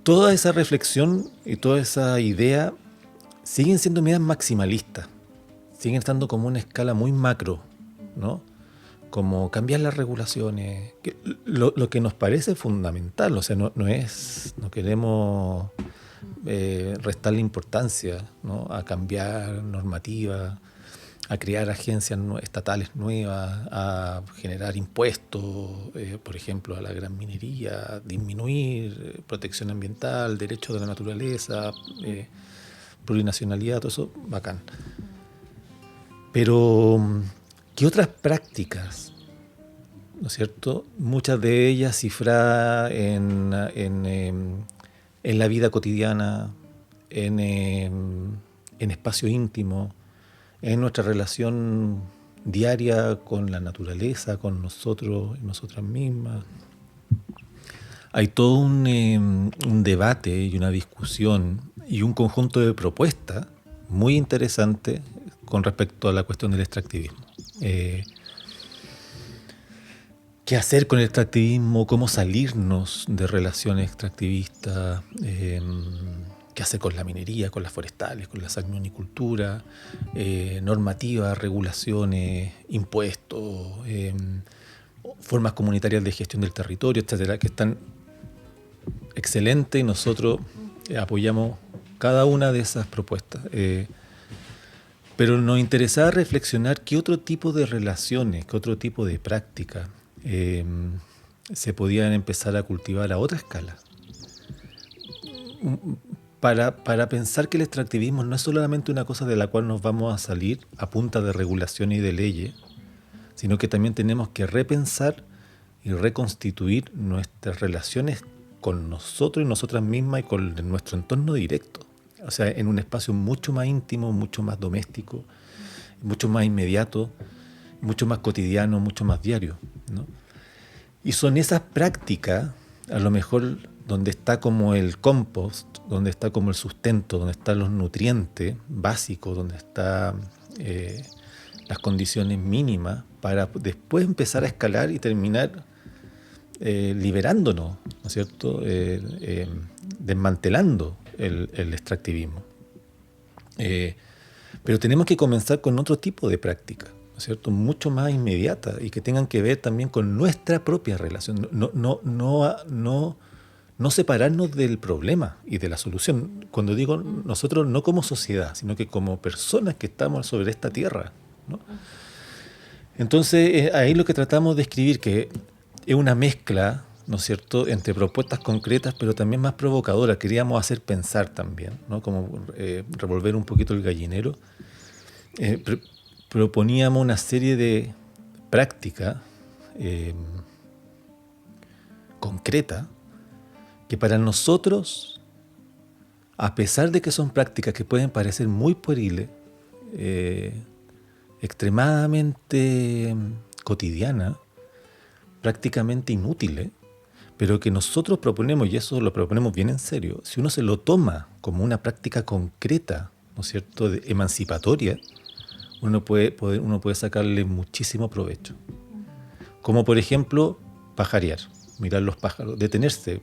toda esa reflexión y toda esa idea siguen siendo medidas maximalistas, siguen estando como una escala muy macro, ¿no? Como cambiar las regulaciones, lo que nos parece fundamental, o sea, no queremos restarle importancia, ¿no?, a cambiar normativa, a crear agencias estatales nuevas, a generar impuestos, por ejemplo, a la gran minería, disminuir protección ambiental, derechos de la naturaleza, plurinacionalidad, todo eso, bacán. Pero, ¿qué otras prácticas, ¿no es cierto?, muchas de ellas cifradas en la vida cotidiana, en espacio íntimo, en nuestra relación diaria con la naturaleza, con nosotros y nosotras mismas? Hay todo un debate y una discusión y un conjunto de propuestas muy interesantes con respecto a la cuestión del extractivismo. ¿Qué hacer con el extractivismo? ¿Cómo salirnos de relaciones extractivistas? ¿Qué hacer con la minería, con las forestales, con la salmonicultura? Normativas, regulaciones, impuestos, formas comunitarias de gestión del territorio, etcétera, que están excelentes y nosotros apoyamos cada una de esas propuestas. Pero nos interesaba reflexionar qué otro tipo de relaciones, qué otro tipo de prácticas se podían empezar a cultivar a otra escala. Para pensar que el extractivismo no es solamente una cosa de la cual nos vamos a salir a punta de regulación y de leyes, sino que también tenemos que repensar y reconstituir nuestras relaciones con nosotros y nosotras mismas y con nuestro entorno directo. O sea, en un espacio mucho más íntimo, mucho más doméstico, mucho más inmediato, mucho más cotidiano, mucho más diario, ¿no? Y son esas prácticas, a lo mejor, donde está como el compost, donde está como el sustento, donde están los nutrientes básicos, donde están las condiciones mínimas para después empezar a escalar y terminar liberándonos, ¿no es cierto?, desmantelando el extractivismo. Pero tenemos que comenzar con otro tipo de práctica, ¿no es cierto?, mucho más inmediata y que tengan que ver también con nuestra propia relación. No separarnos del problema y de la solución. Cuando digo nosotros, no como sociedad, sino que como personas que estamos sobre esta tierra, ¿no? Entonces, ahí lo que tratamos de escribir, que es una mezcla, ¿no es cierto?, entre propuestas concretas, pero también más provocadoras. Queríamos hacer pensar también, ¿no?, como revolver un poquito el gallinero. Proponíamos una serie de prácticas concretas que para nosotros, a pesar de que son prácticas que pueden parecer muy pueriles, extremadamente cotidianas, prácticamente inútiles, pero que nosotros proponemos, y eso lo proponemos bien en serio, si uno se lo toma como una práctica concreta, ¿no es cierto?, emancipatoria, uno puede sacarle muchísimo provecho. Como por ejemplo, pajarear, mirar los pájaros, detenerse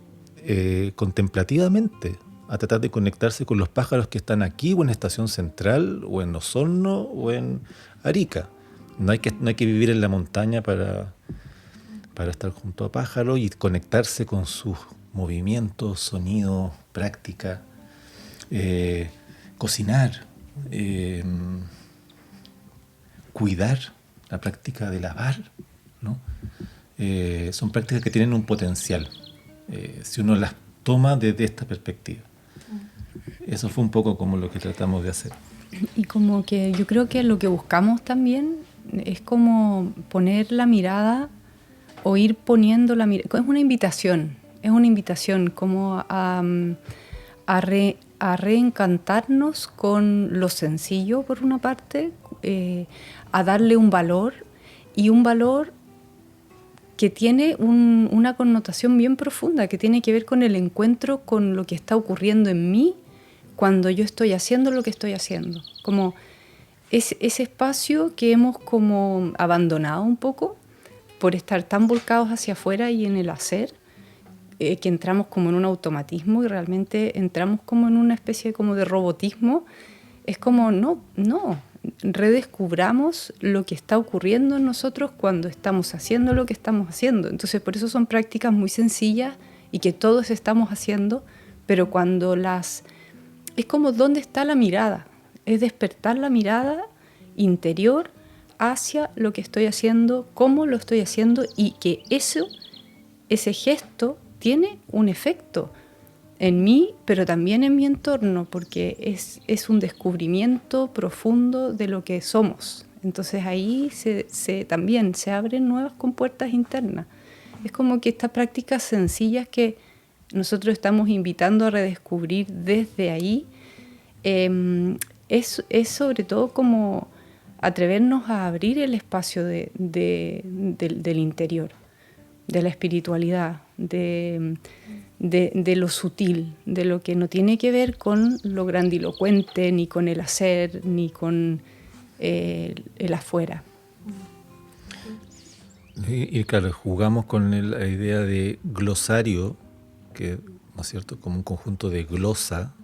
contemplativamente a tratar de conectarse con los pájaros que están aquí o en Estación Central o en Osorno o en Arica. No hay que vivir en la montaña para estar junto a pájaros y conectarse con sus movimientos, sonidos, práctica, cocinar, cuidar, la práctica de lavar, ¿no? Son prácticas que tienen un potencial si uno las toma desde esta perspectiva. Eso fue un poco como lo que tratamos de hacer. Y como que yo creo que lo que buscamos también es como poner la mirada o ir poniendo la mirada. Es una invitación como a reencantarnos con lo sencillo, por una parte, a darle un valor, y un valor que tiene una connotación bien profunda, que tiene que ver con el encuentro con lo que está ocurriendo en mí cuando yo estoy haciendo lo que estoy haciendo. Como ese espacio que hemos como abandonado un poco por estar tan volcados hacia afuera y en el hacer, que entramos como en un automatismo y realmente entramos como en una especie como de robotismo. Es como, no, redescubramos lo que está ocurriendo en nosotros cuando estamos haciendo lo que estamos haciendo. Entonces, por eso son prácticas muy sencillas y que todos estamos haciendo, pero cuando es como dónde está la mirada, es despertar la mirada interior hacia lo que estoy haciendo, cómo lo estoy haciendo, y que ese gesto tiene un efecto en mí, pero también en mi entorno, porque es un descubrimiento profundo de lo que somos. Entonces ahí también se abren nuevas compuertas internas. Es como que estas prácticas sencillas que nosotros estamos invitando a redescubrir desde ahí, es sobre todo como atrevernos a abrir el espacio del interior, de la espiritualidad, de lo sutil, de lo que no tiene que ver con lo grandilocuente, ni con el hacer, ni con el afuera. Y claro, jugamos con la idea de glosario, que, ¿no es cierto?, como un conjunto de glosa,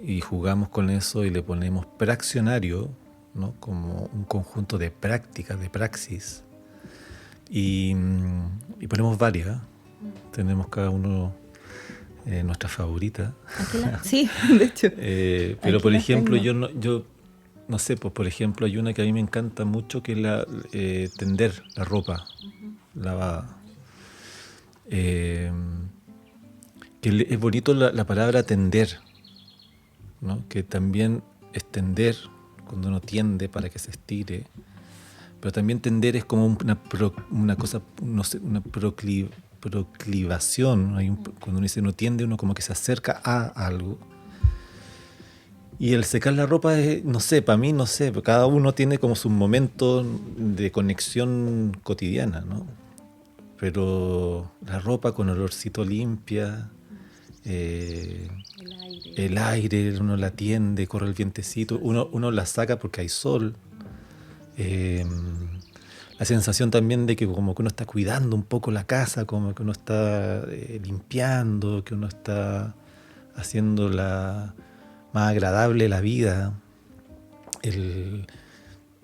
y jugamos con eso y le ponemos praxionario, ¿no?, como un conjunto de prácticas, de praxis, y ponemos varias. Tenemos cada uno nuestra favorita. Sí, de hecho. Pero por ejemplo, yo no sé, pues por ejemplo hay una que a mí me encanta mucho, que es la tender la ropa lavada. Que es bonito la palabra tender, ¿no? Que también es tender cuando uno tiende para que se estire, pero también tender es como una cosa, no sé, una proclivación. Cuando uno dice uno tiende, uno como que se acerca a algo. Y el secar la ropa es, no sé, para mí, no sé, cada uno tiene como sus momentos de conexión cotidiana, ¿no? Pero la ropa con olorcito limpia, el aire, uno la tiende, corre el vientecito, uno la saca porque hay sol. La sensación también de que como que uno está cuidando un poco la casa, como que uno está limpiando, que uno está haciendo más agradable la vida,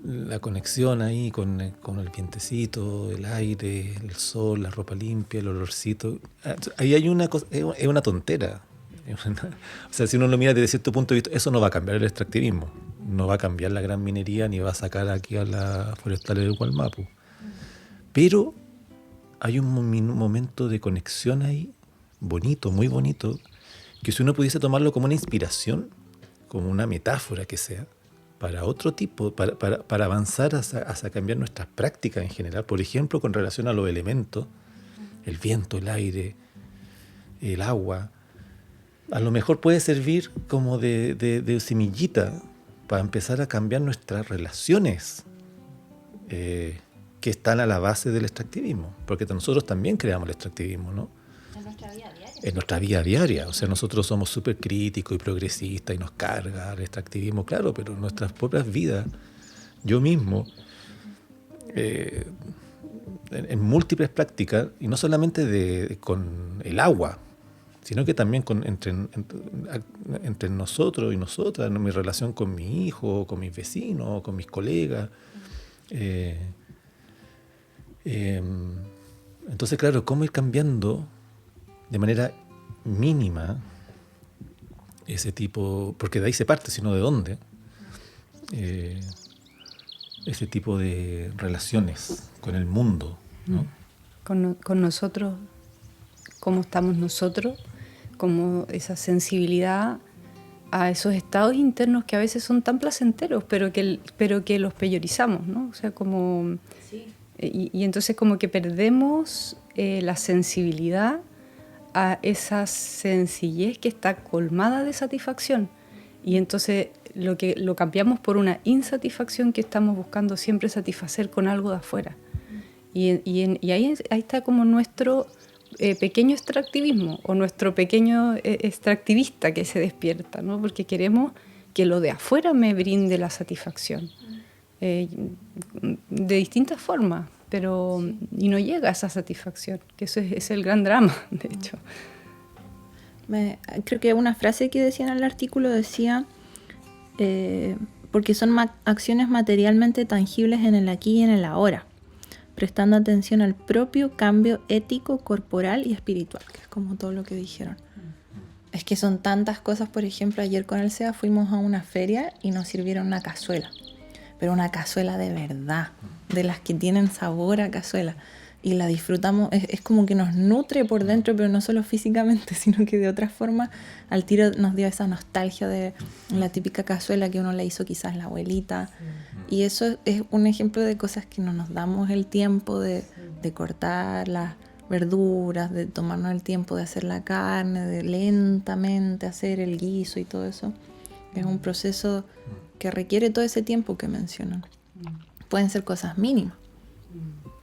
la conexión ahí con el vientecito, el aire, el sol, la ropa limpia, el olorcito. Ahí hay una cosa, es una tontera. O sea, si uno lo mira desde cierto punto de vista, eso no va a cambiar el extractivismo, no va a cambiar la gran minería, ni va a sacar aquí a las forestales del Gualmapu. Pero hay un momento de conexión ahí, bonito, muy bonito, que si uno pudiese tomarlo como una inspiración, como una metáfora que sea, para otro tipo, para avanzar hacia cambiar nuestras prácticas en general, por ejemplo, con relación a los elementos, el viento, el aire, el agua, a lo mejor puede servir como de semillita para empezar a cambiar nuestras relaciones que están a la base del extractivismo, porque nosotros también creamos el extractivismo, ¿no? En nuestra vida diaria. O sea, nosotros somos súper críticos y progresistas y nos carga el extractivismo, claro, pero en nuestras propias vidas, yo mismo, en múltiples prácticas, y no solamente con el agua, sino que también entre nosotros y nosotras, en mi relación con mi hijo, con mis vecinos, con mis colegas. Entonces, claro, ¿cómo ir cambiando de manera mínima ese tipo, porque de ahí se parte, sino de dónde, ese tipo de relaciones con el mundo, ¿no? Con nosotros, cómo estamos nosotros, como esa sensibilidad a esos estados internos que a veces son tan placenteros, pero que los peyorizamos, ¿no? O sea, como Y entonces como que perdemos la sensibilidad a esa sencillez que está colmada de satisfacción. Y entonces lo cambiamos por una insatisfacción que estamos buscando siempre satisfacer con algo de afuera. Y ahí está como nuestro pequeño extractivismo o nuestro pequeño extractivista que se despierta, ¿no? Porque queremos que lo de afuera me brinde la satisfacción de distintas formas, y no llega a esa satisfacción, que eso es el gran drama, de hecho. Creo que una frase que decía en el artículo decía, porque son acciones materialmente tangibles en el aquí y en el ahora, prestando atención al propio cambio ético, corporal y espiritual, que es como todo lo que dijeron. Es que son tantas cosas. Por ejemplo, ayer con el SEA fuimos a una feria y nos sirvieron una cazuela, pero una cazuela de verdad, de las que tienen sabor a cazuela, y la disfrutamos. Es como que nos nutre por dentro, pero no solo físicamente, sino que de otra forma al tiro nos dio esa nostalgia de la típica cazuela que uno le hizo quizás la abuelita. Y eso es un ejemplo de cosas que no nos damos el tiempo de cortar las verduras, de tomarnos el tiempo de hacer la carne, de lentamente hacer el guiso y todo eso. Es un proceso que requiere todo ese tiempo que mencionan. Pueden ser cosas mínimas,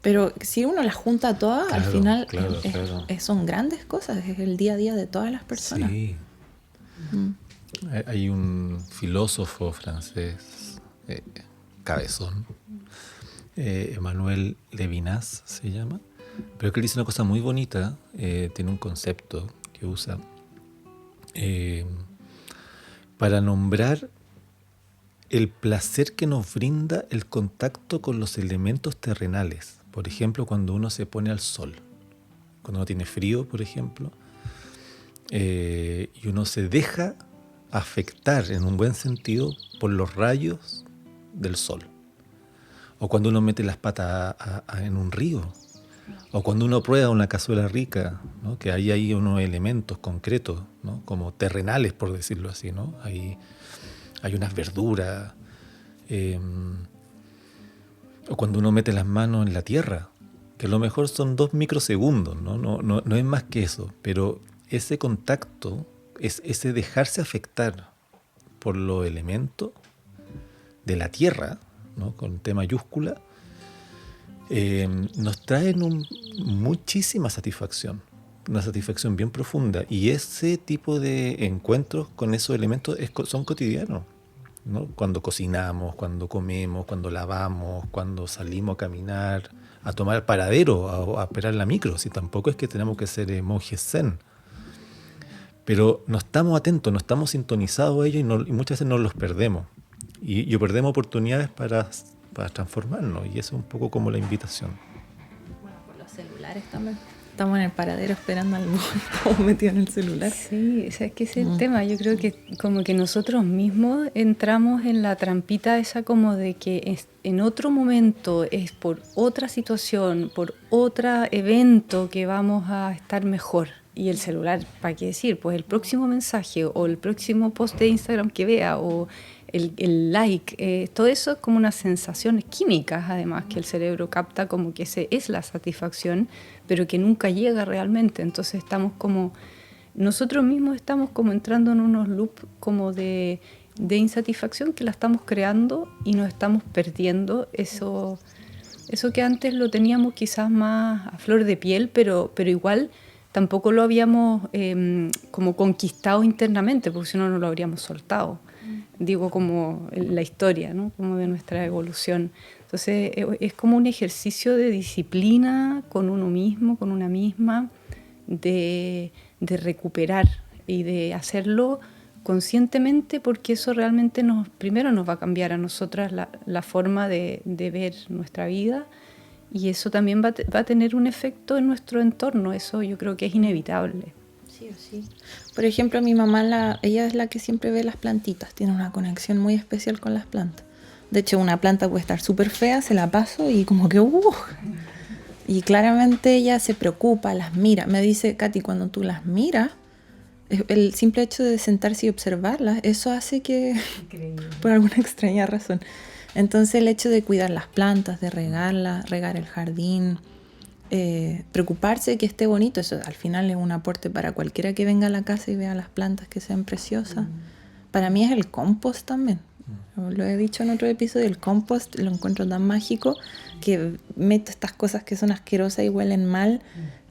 pero si uno las junta todas, al final son grandes cosas, es el día a día de todas las personas. Sí. Hay un filósofo francés, cabezón, Emmanuel Levinas se llama, pero que él dice una cosa muy bonita. Tiene un concepto que usa para nombrar el placer que nos brinda el contacto con los elementos terrenales. Por ejemplo, cuando uno se pone al sol, cuando uno tiene frío, por ejemplo, y uno se deja afectar en un buen sentido por los rayos del sol. O cuando uno mete las patas en un río. O cuando uno prueba una cazuela rica, ¿no? Que ahí hay unos elementos concretos, ¿no? Como terrenales, por decirlo así, ¿no? Hay unas verduras. O cuando uno mete las manos en la tierra, que a lo mejor son 2 microsegundos, ¿no? No es más que eso. Pero ese contacto, ese dejarse afectar por los elementos de la tierra, ¿no? Con T mayúscula, nos traen muchísima satisfacción, una satisfacción bien profunda. Y ese tipo de encuentros con esos elementos son cotidianos, ¿no? Cuando cocinamos, cuando comemos, cuando lavamos, cuando salimos a caminar, a tomar el paradero, a esperar la micro. Si tampoco es que tenemos que ser monjes zen. Pero no estamos atentos, no estamos sintonizados a ellos y muchas veces nos los perdemos. Y perdemos oportunidades para transformarnos, y eso es un poco como la invitación. Bueno, por los celulares también. Estamos en el paradero esperando al bus, estamos metidos en el celular. Sí, o sea, es que ese es el tema. Yo creo que como que nosotros mismos entramos en la trampita esa como de que en otro momento es por otra situación, por otro evento que vamos a estar mejor. Y el celular, ¿para qué decir? Pues el próximo mensaje o el próximo post de Instagram que vea o el like, todo eso es como unas sensaciones químicas, además, que el cerebro capta como que ese es la satisfacción, pero que nunca llega realmente. Entonces estamos como, nosotros mismos estamos como entrando en unos loops como de insatisfacción que la estamos creando y nos estamos perdiendo eso que antes lo teníamos quizás más a flor de piel, pero igual tampoco lo habíamos como conquistado internamente, porque si no, no lo habríamos soltado. Digo, como la historia, ¿no? Como de nuestra evolución. Entonces, es como un ejercicio de disciplina con uno mismo, con una misma, de recuperar y de hacerlo conscientemente, porque eso realmente primero nos va a cambiar a nosotras la forma de ver nuestra vida, y eso también va a tener un efecto en nuestro entorno. Eso yo creo que es inevitable. Sí o sí. Por ejemplo, mi mamá, ella es la que siempre ve las plantitas, tiene una conexión muy especial con las plantas. De hecho, una planta puede estar súper fea, se la paso y como que y claramente ella se preocupa, las mira. Me dice, Katy, cuando tú las miras, el simple hecho de sentarse y observarlas, eso hace que, por alguna extraña razón, Entonces el hecho de cuidar las plantas, de regarlas, regar el jardín, preocuparse de que esté bonito, eso al final es un aporte para cualquiera que venga a la casa y vea las plantas que sean preciosas. Para mí es el compost también. Lo he dicho en otro episodio, el compost lo encuentro tan mágico que meto estas cosas que son asquerosas y huelen mal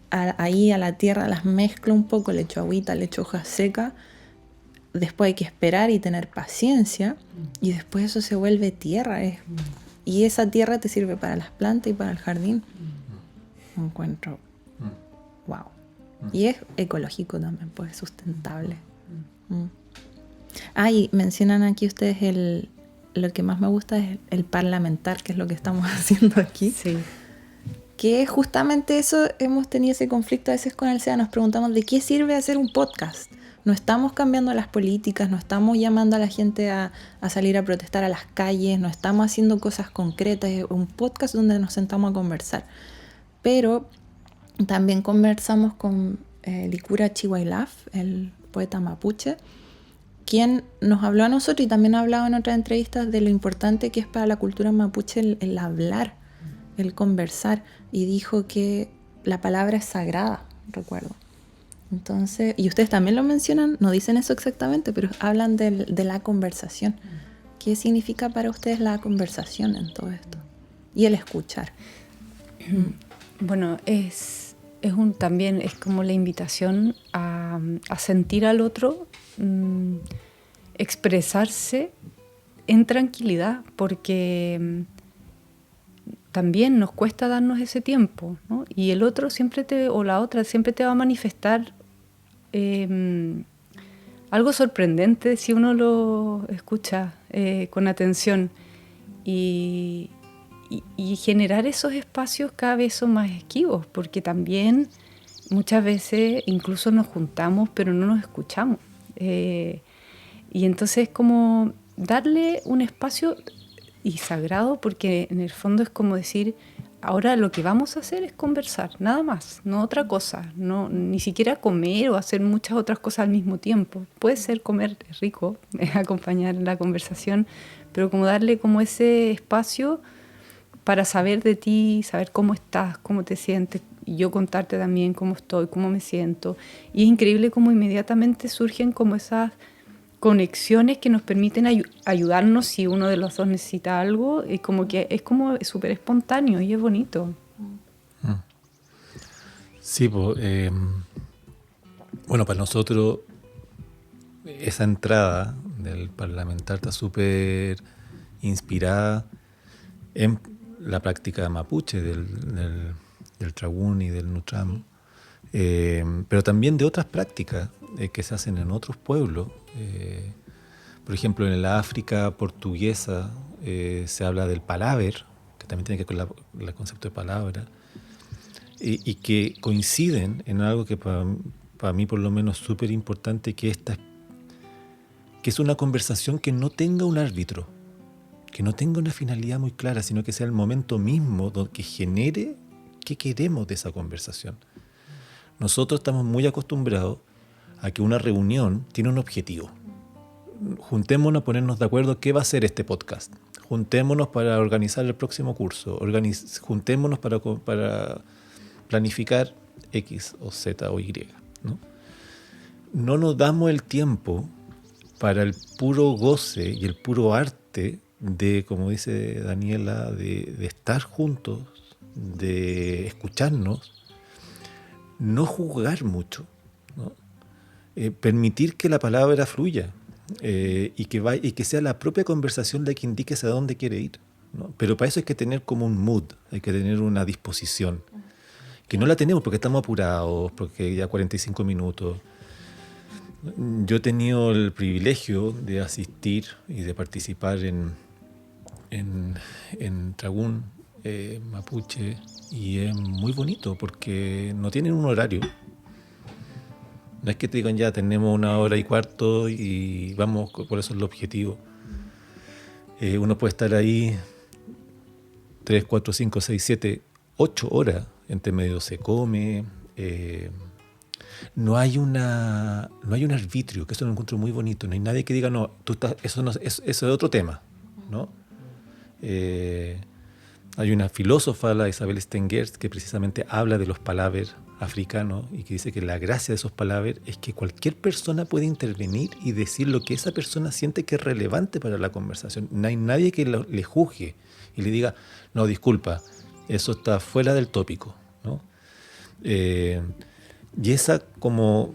ahí a la tierra, las mezclo un poco, le echo agüita, le echo hojas secas. Después hay que esperar y tener paciencia y después eso se vuelve tierra. Y esa tierra te sirve para las plantas y para el jardín. Encuentro, wow. Y es ecológico también, pues sustentable. Y mencionan aquí ustedes lo que más me gusta es el parlamentar, que es lo que estamos haciendo aquí. Sí. Que justamente eso, hemos tenido ese conflicto a veces con el SEA, nos preguntamos de qué sirve hacer un podcast. No estamos cambiando las políticas, no estamos llamando a la gente a salir a protestar a las calles, no estamos haciendo cosas concretas, es un podcast donde nos sentamos a conversar. Pero también conversamos con Licura Chihuailaf, el poeta mapuche, quien nos habló a nosotros y también ha hablado en otras entrevistas de lo importante que es para la cultura mapuche el hablar, el conversar, y dijo que la palabra es sagrada, recuerdo. Entonces, y ustedes también lo mencionan, no dicen eso exactamente, pero hablan de la conversación. ¿Qué significa para ustedes la conversación en todo esto? Y el escuchar. Bueno, también es como la invitación a sentir al otro, expresarse en tranquilidad, porque también nos cuesta darnos ese tiempo, ¿no? Y el otro o la otra siempre te va a manifestar algo sorprendente si uno lo escucha con atención, y generar esos espacios cada vez son más esquivos, porque también muchas veces incluso nos juntamos pero no nos escuchamos, y entonces como darle un espacio y sagrado, porque en el fondo es como decir, ahora lo que vamos a hacer es conversar, nada más, no otra cosa, no, ni siquiera comer o hacer muchas otras cosas al mismo tiempo. Puede ser comer rico, acompañar la conversación, pero como darle como ese espacio para saber de ti, saber cómo estás, cómo te sientes, y yo contarte también cómo estoy, cómo me siento. Y es increíble cómo inmediatamente surgen como esas conexiones que nos permiten ayudarnos si uno de los dos necesita algo, y como que es como súper espontáneo y es bonito. Sí, pues, bueno, para nosotros esa entrada del parlamentar está súper inspirada en la práctica mapuche del tragún y del nutram, pero también de otras prácticas que se hacen en otros pueblos. Por ejemplo, en la África portuguesa se habla del palaver, que también tiene que ver con el concepto de palabra, y que coinciden en algo que para mí por lo menos es súper importante, que es una conversación que no tenga un árbitro, que no tenga una finalidad muy clara, sino que sea el momento mismo que genere qué queremos de esa conversación. Nosotros estamos muy acostumbrados a que una reunión tiene un objetivo. Juntémonos a ponernos de acuerdo qué va a ser este podcast. Juntémonos para organizar el próximo curso. Juntémonos para planificar X o Z o Y, ¿no? No nos damos el tiempo para el puro goce y el puro arte de, como dice Daniela, de estar juntos, de escucharnos, no juzgar mucho, ¿no? Permitir que la palabra fluya, y que sea la propia conversación la que indique hacia dónde quiere ir, ¿no? Pero para eso hay que tener como un mood, hay que tener una disposición, que no la tenemos porque estamos apurados, porque ya 45 minutos. Yo he tenido el privilegio de asistir y de participar en Tragún mapuche, y es muy bonito porque no tienen un horario. No es que te digan ya tenemos 1 hora y cuarto y vamos, por eso es el objetivo. Uno puede estar ahí 3, 4, 5, 6, 7, 8 horas, entre medio se come. No hay un arbitrio, que eso lo encuentro muy bonito. No hay nadie que diga, no, tú estás, eso es otro tema, ¿no? Hay una filósofa, la Isabel Stengers, que precisamente habla de los palabras africanos y que dice que la gracia de esos palabras es que cualquier persona puede intervenir y decir lo que esa persona siente que es relevante para la conversación. No hay nadie que le juzgue y le diga, no, disculpa, eso está fuera del tópico, ¿no? Y ese como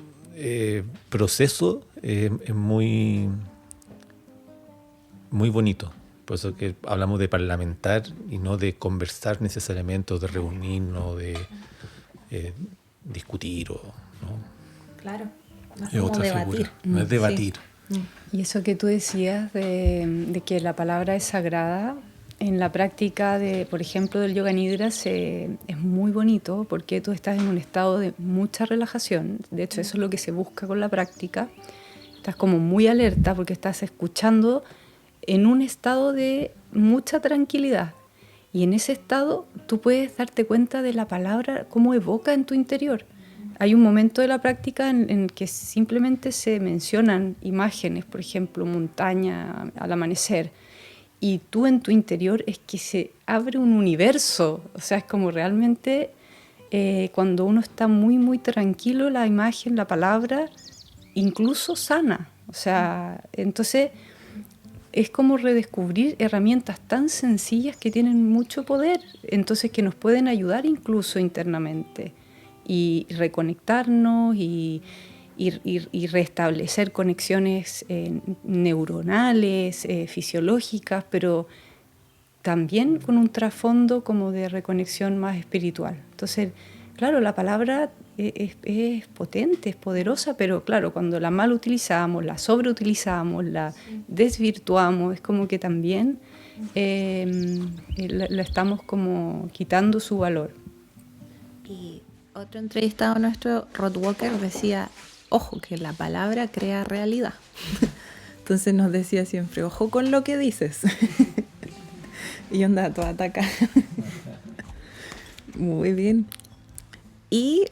proceso es muy, muy bonito. Por eso que hablamos de parlamentar y no de conversar necesariamente, o de reunirnos, o de discutir, ¿no? Claro, no es Es como otra debatir. figura, no es debatir. Y eso que tú decías de que la palabra es sagrada, en la práctica, por ejemplo, del yoga nidra es muy bonito porque tú estás en un estado de mucha relajación. De hecho, eso es lo que se busca con la práctica. Estás como muy alerta porque estás escuchando en un estado de mucha tranquilidad. Y en ese estado tú puedes darte cuenta de la palabra, cómo evoca en tu interior. Hay un momento de la práctica en que simplemente se mencionan imágenes, por ejemplo, montaña al amanecer, y tú en tu interior es que se abre un universo. O sea, es como realmente cuando uno está muy, muy tranquilo, la imagen, la palabra, incluso sana. O sea, entonces es como redescubrir herramientas tan sencillas que tienen mucho poder, entonces que nos pueden ayudar incluso internamente y reconectarnos y restablecer conexiones neuronales, fisiológicas, pero también con un trasfondo como de reconexión más espiritual. Entonces, claro, la palabra es potente, es poderosa, pero claro, cuando la mal utilizamos, la sobreutilizamos, la desvirtuamos, es como que también la estamos como quitando su valor. Y otro entrevistado nuestro, Rod Walker, decía, ojo, que la palabra crea realidad. Entonces nos decía siempre, ojo con lo que dices. Y yo andaba toda atacada. Muy bien. Y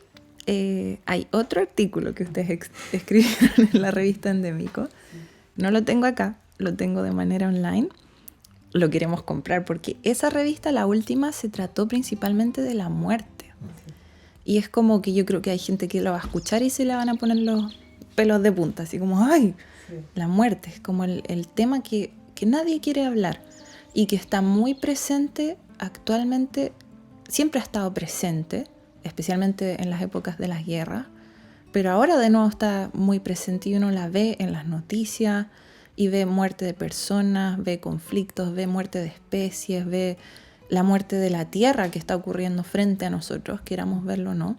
hay otro artículo que ustedes escribieron en la revista Endémico. No lo tengo acá, lo tengo de manera online. Lo queremos comprar porque esa revista, la última, se trató principalmente de la muerte. Y es como que yo creo que hay gente que lo va a escuchar y se le van a poner los pelos de punta, así como, ¡ay! Sí. La muerte es como el tema que nadie quiere hablar y que está muy presente actualmente, siempre ha estado presente, especialmente en las épocas de las guerras, pero ahora de nuevo está muy presente y uno la ve en las noticias y ve muerte de personas, ve conflictos, ve muerte de especies, ve la muerte de la tierra que está ocurriendo frente a nosotros, queramos verlo o no.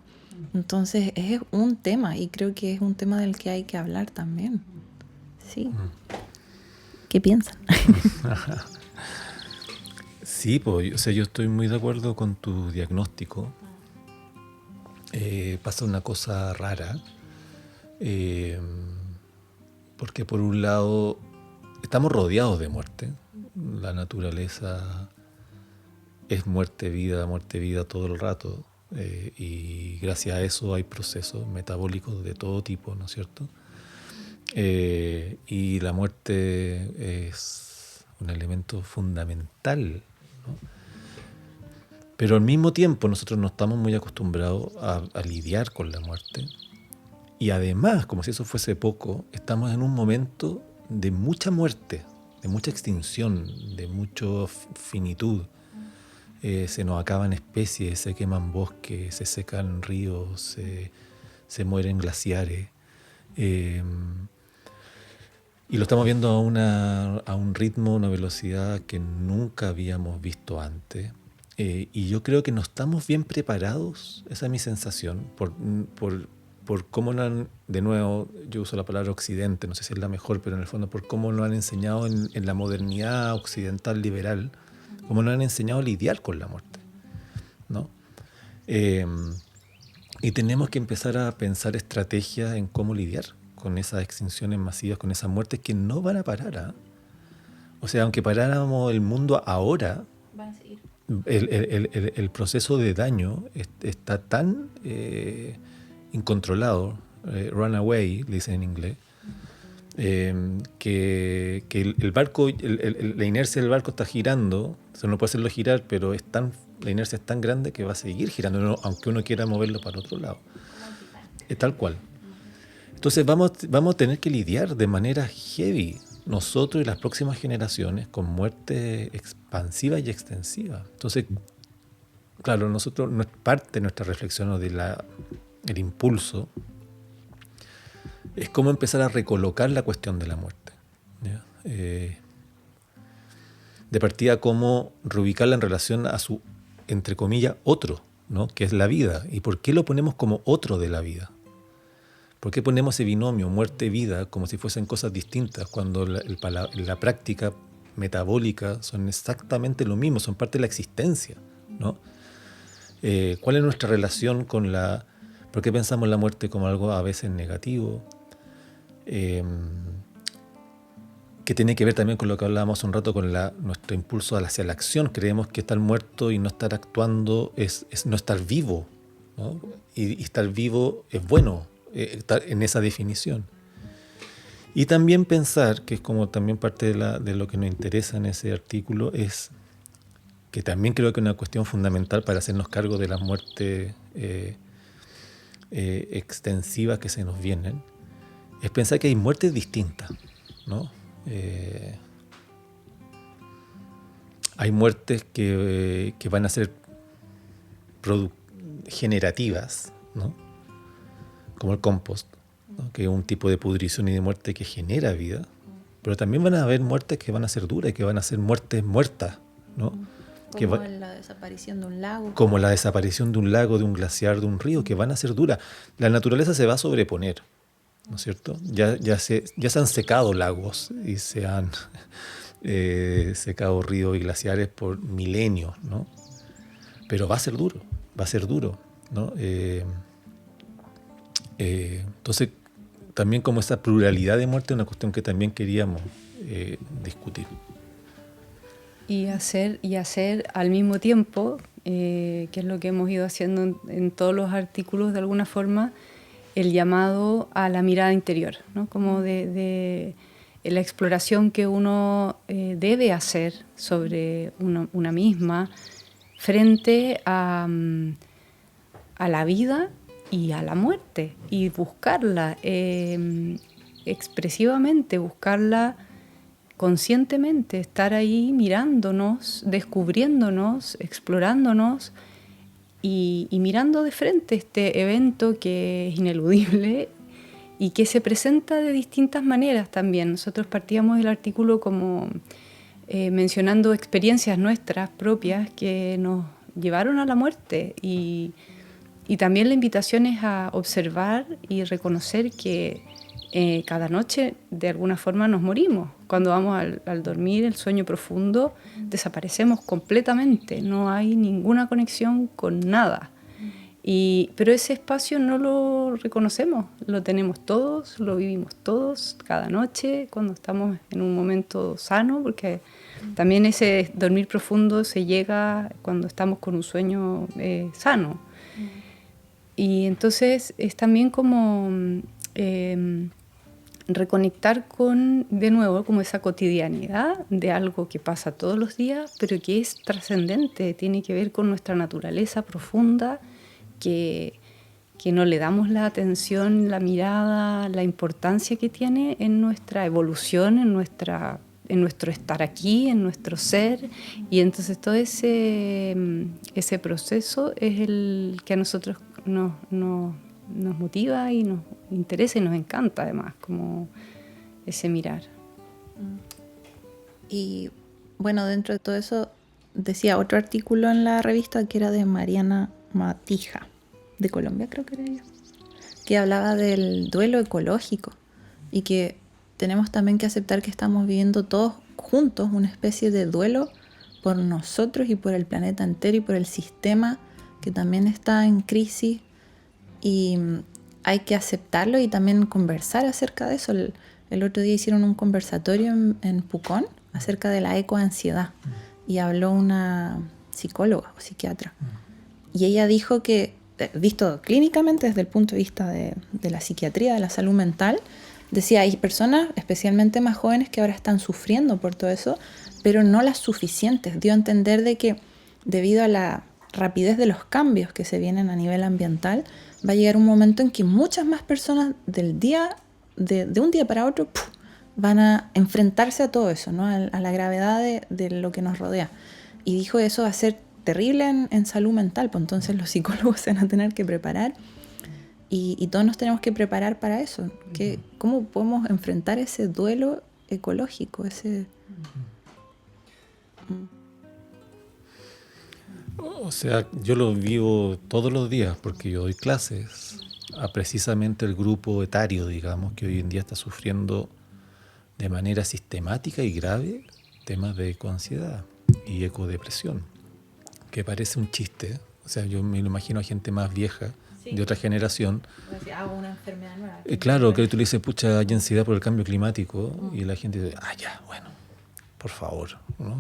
Entonces es un tema y creo que es un tema del que hay que hablar también. Sí. ¿Qué piensan? Sí, pues, o sea, yo estoy muy de acuerdo con tu diagnóstico. Pasa una cosa rara, porque por un lado estamos rodeados de muerte. La naturaleza es muerte-vida todo el rato, y gracias a eso hay procesos metabólicos de todo tipo, ¿no es cierto? Y la muerte es un elemento fundamental, ¿no? Pero al mismo tiempo nosotros no estamos muy acostumbrados a lidiar con la muerte. Y además, como si eso fuese poco, estamos en un momento de mucha muerte, de mucha extinción, de mucha finitud. Se nos acaban especies, se queman bosques, se secan ríos, se mueren glaciares. Y lo estamos viendo a un ritmo, una velocidad que nunca habíamos visto antes. Y yo creo que no estamos bien preparados, esa es mi sensación, por cómo lo han, de nuevo, yo uso la palabra occidente, no sé si es la mejor, pero en el fondo por cómo lo han enseñado en la modernidad occidental liberal, cómo nos han enseñado a lidiar con la muerte, ¿no? Y tenemos que empezar a pensar estrategias en cómo lidiar con esas extinciones masivas, con esas muertes que no van a parar, ¿eh? O sea, aunque paráramos el mundo ahora, van a seguir. El proceso de daño está tan incontrolado, runaway, le dicen en inglés, que el barco, la inercia del barco está girando, se no puede hacerlo girar, pero la inercia es tan grande que va a seguir girando, aunque uno quiera moverlo para otro lado. Es tal cual. Entonces vamos a tener que lidiar de manera heavy, nosotros y las próximas generaciones, con muerte expansiva y extensiva. Entonces, claro, parte de nuestra reflexión o del impulso es cómo empezar a recolocar la cuestión de la muerte. De partida, cómo reubicarla en relación a su, entre comillas, otro, ¿no? Que es la vida. ¿Y por qué lo ponemos como otro de la vida? ¿Por qué ponemos ese binomio muerte-vida como si fuesen cosas distintas cuando la práctica metabólica son exactamente lo mismo, son parte de la existencia, ¿no? ¿Cuál es nuestra relación con la... ¿Por qué pensamos la muerte como algo a veces negativo? Que tiene que ver también con lo que hablábamos un rato con nuestro impulso hacia la acción. Creemos que estar muerto y no estar actuando es no estar vivo, ¿no? Y estar vivo es bueno, estar en esa definición. Y también pensar, que es como también parte de lo que nos interesa en ese artículo, es que también creo que es una cuestión fundamental para hacernos cargo de las muertes extensivas que se nos vienen, es pensar que hay muertes distintas, ¿no? Hay muertes que van a ser generativas, ¿no? Como el compost, ¿no? Que es un tipo de pudrición y de muerte que genera vida, pero también van a haber muertes que van a ser duras y que van a ser muertes muertas, ¿no? Como la desaparición de un lago. Como la desaparición de un lago, de un glaciar, de un río, que van a ser duras. La naturaleza se va a sobreponer, ¿no es cierto? Ya se han secado lagos y se han secado ríos y glaciares por milenios, ¿no? Pero va a ser duro, ¿no? Entonces, también como esa pluralidad de muerte es una cuestión que también queríamos discutir. Y hacer al mismo tiempo, que es lo que hemos ido haciendo en todos los artículos de alguna forma, el llamado a la mirada interior, ¿no? Como de la exploración que uno debe hacer sobre una misma frente a la vida y a la muerte, y buscarla expresivamente, buscarla conscientemente, estar ahí mirándonos, descubriéndonos, explorándonos y mirando de frente este evento que es ineludible y que se presenta de distintas maneras también. Nosotros partíamos del artículo como mencionando experiencias nuestras propias que nos llevaron a la muerte y también la invitación es a observar y reconocer que cada noche de alguna forma nos morimos. Cuando vamos al dormir, el sueño profundo, desaparecemos completamente, no hay ninguna conexión con nada. Pero ese espacio no lo reconocemos, lo tenemos todos, lo vivimos todos cada noche cuando estamos en un momento sano, porque también ese dormir profundo se llega cuando estamos con un sueño sano. Y entonces es también como reconectar con, de nuevo, como esa cotidianidad de algo que pasa todos los días, pero que es trascendente, tiene que ver con nuestra naturaleza profunda, que no le damos la atención, la mirada, la importancia que tiene en nuestra evolución, en nuestro estar aquí, en nuestro ser. Y entonces todo ese proceso es el que a nosotros nos motiva y nos interesa y nos encanta además, como ese mirar. Y bueno, dentro de todo eso decía otro artículo en la revista que era de Mariana Matija, de Colombia creo que era ella, que hablaba del duelo ecológico y que tenemos también que aceptar que estamos viviendo todos juntos una especie de duelo por nosotros y por el planeta entero y por el sistema que también está en crisis. Y hay que aceptarlo y también conversar acerca de eso. El otro día hicieron un conversatorio en Pucón acerca de la ecoansiedad y habló una psicóloga o psiquiatra. Y ella dijo que, visto clínicamente desde el punto de vista de la psiquiatría, de la salud mental, decía, hay personas, especialmente más jóvenes, que ahora están sufriendo por todo eso, pero no las suficientes. Dio a entender de que debido a la rapidez de los cambios que se vienen a nivel ambiental, va a llegar un momento en que muchas más personas de un día para otro, van a enfrentarse a todo eso, ¿no? A la gravedad de lo que nos rodea. Y dijo, eso va a ser terrible en salud mental, pues entonces los psicólogos se van a tener que preparar y todos nos tenemos que preparar para eso. ¿Cómo podemos enfrentar ese duelo ecológico? O sea, yo lo vivo todos los días porque yo doy clases a precisamente el grupo etario, digamos, que hoy en día está sufriendo de manera sistemática y grave temas de ecoansiedad y ecodepresión, que parece un chiste. O sea, yo me lo imagino a gente más vieja, de otra generación. Hago una enfermedad nueva. Claro, que tú le dices, pucha, hay ansiedad por el cambio climático, y la gente dice, ya, bueno, por favor, ¿no?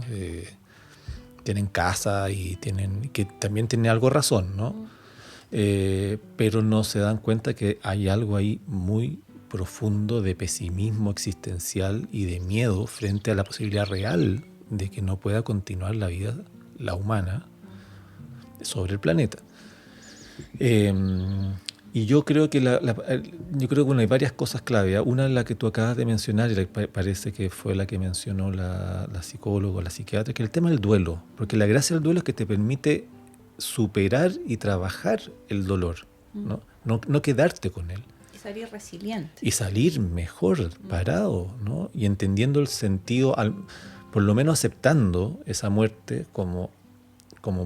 Tienen casa y que también tienen algo razón, ¿no? Pero no se dan cuenta que hay algo ahí muy profundo de pesimismo existencial y de miedo frente a la posibilidad real de que no pueda continuar la vida, la humana, sobre el planeta. Y yo creo que bueno, hay varias cosas clave. Una es la que tú acabas de mencionar, y parece que fue la que mencionó la psicóloga, la psiquiatra, que es el tema del duelo. Porque la gracia del duelo es que te permite superar y trabajar el dolor, ¿no? No quedarte con él. Y salir resiliente. Y salir mejor parado, ¿no? Y entendiendo el sentido, por lo menos aceptando esa muerte como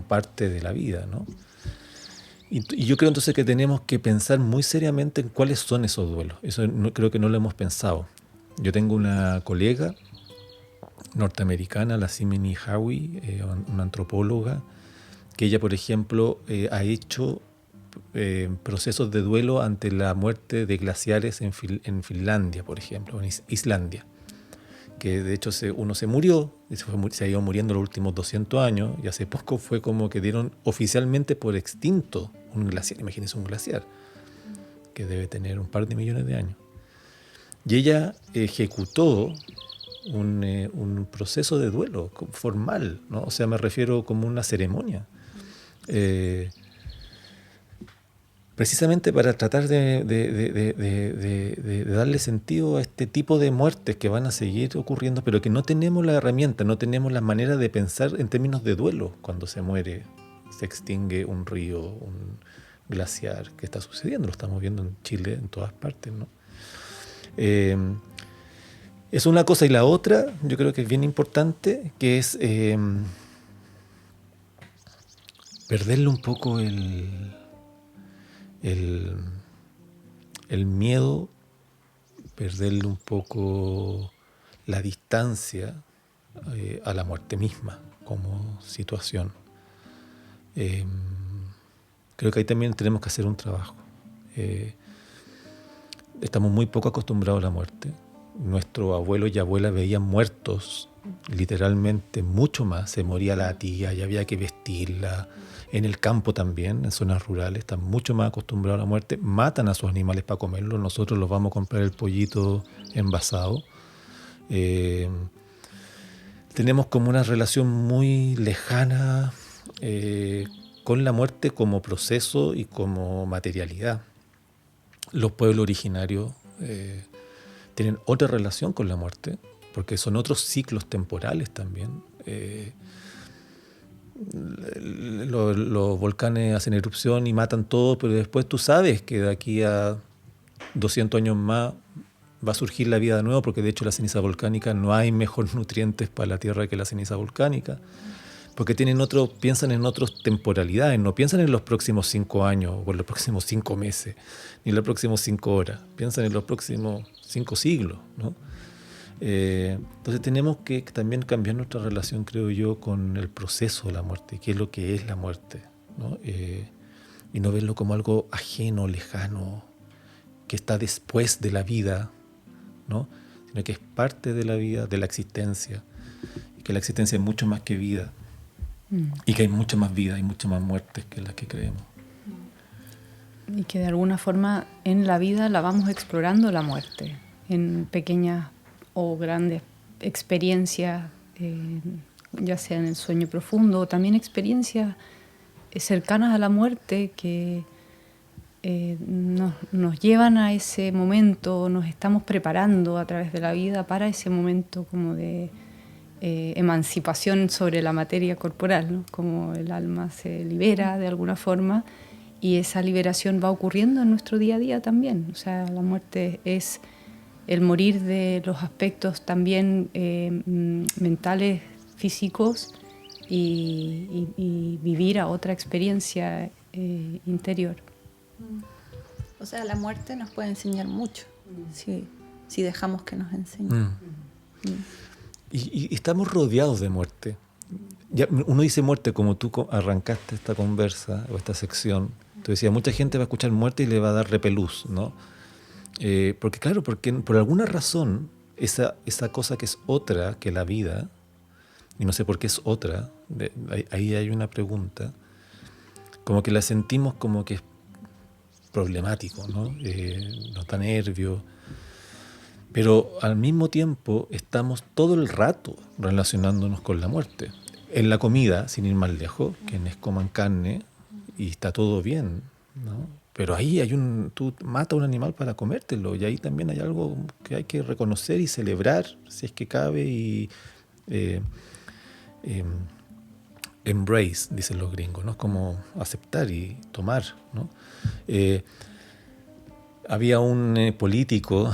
parte de la vida, ¿no? Y yo creo entonces que tenemos que pensar muy seriamente en cuáles son esos duelos. Eso creo que no lo hemos pensado. Yo tengo una colega norteamericana, la Simini Howie, una antropóloga, que ella, por ejemplo, ha hecho procesos de duelo ante la muerte de glaciares en Finlandia, por ejemplo, en Islandia. Que de hecho uno se murió, se ha ido muriendo los últimos 200 años, y hace poco fue como que dieron oficialmente por extinto un glaciar. Imagínense un glaciar que debe tener un par de millones de años. Y ella ejecutó un proceso de duelo formal, ¿no? O sea, me refiero como una ceremonia. Precisamente para tratar de darle sentido a este tipo de muertes que van a seguir ocurriendo, pero que no tenemos la herramienta, no tenemos la manera de pensar en términos de duelo cuando se muere, se extingue un río, un glaciar, que está sucediendo, lo estamos viendo en Chile, en todas partes, ¿no? Es una cosa, y la otra, yo creo que es bien importante, que es perderle un poco el miedo, perderle un poco la distancia a la muerte misma como situación. Creo que ahí también tenemos que hacer un trabajo. Estamos muy poco acostumbrados a la muerte. Nuestros abuelos y abuelas veían muertos literalmente mucho más. Se moría la tía y había que vestirla. En el campo también, en zonas rurales, están mucho más acostumbrados a la muerte. Matan a sus animales para comerlos. Nosotros los vamos a comprar el pollito envasado. Tenemos como una relación muy lejana con la muerte como proceso y como materialidad. Los pueblos originarios tienen otra relación con la muerte, porque son otros ciclos temporales también. Los volcanes hacen erupción y matan todo, pero después tú sabes que de aquí a 200 años más va a surgir la vida de nuevo, porque de hecho la ceniza volcánica, no hay mejor nutrientes para la tierra que la ceniza volcánica, porque piensan en otras temporalidades, no piensan en los próximos 5 años o en los próximos 5 meses, ni en los próximos 5 horas, piensan en los próximos 5 siglos, ¿no? Entonces tenemos que también cambiar nuestra relación, creo yo, con el proceso de la muerte, qué es lo que es la muerte, ¿no? Y no verlo como algo ajeno, lejano, que está después de la vida, ¿no? Sino que es parte de la vida, de la existencia, y que la existencia es mucho más que vida, y que hay mucha más vida y muchas más muertes que las que creemos. Y que de alguna forma en la vida la vamos explorando la muerte. en pequeñas o grandes experiencias, ya sea en el sueño profundo o también experiencias cercanas a la muerte que nos llevan a ese momento, nos estamos preparando a través de la vida para ese momento como de emancipación sobre la materia corporal, ¿no? Como el alma se libera de alguna forma y esa liberación va ocurriendo en nuestro día a día también. O sea, la muerte es el morir de los aspectos también mentales, físicos y vivir a otra experiencia interior. O sea, la muerte nos puede enseñar mucho si dejamos que nos enseñe. Y estamos rodeados de muerte. Ya, uno dice muerte como tú arrancaste esta conversa o esta sección. Tú decías, mucha gente va a escuchar muerte y le va a dar repelús, ¿no? Porque claro, porque por alguna razón esa cosa que es otra que la vida, y no sé por qué es otra, ahí hay una pregunta, como que la sentimos como que es problemático, ¿no? Nos da nervios. Pero al mismo tiempo estamos todo el rato relacionándonos con la muerte. En la comida, sin ir más lejos, quienes coman carne y está todo bien, ¿no? Pero ahí tú matas a un animal para comértelo y ahí también hay algo que hay que reconocer y celebrar, si es que cabe, y embrace, dicen los gringos, ¿no? Como aceptar y tomar, ¿no? Había un político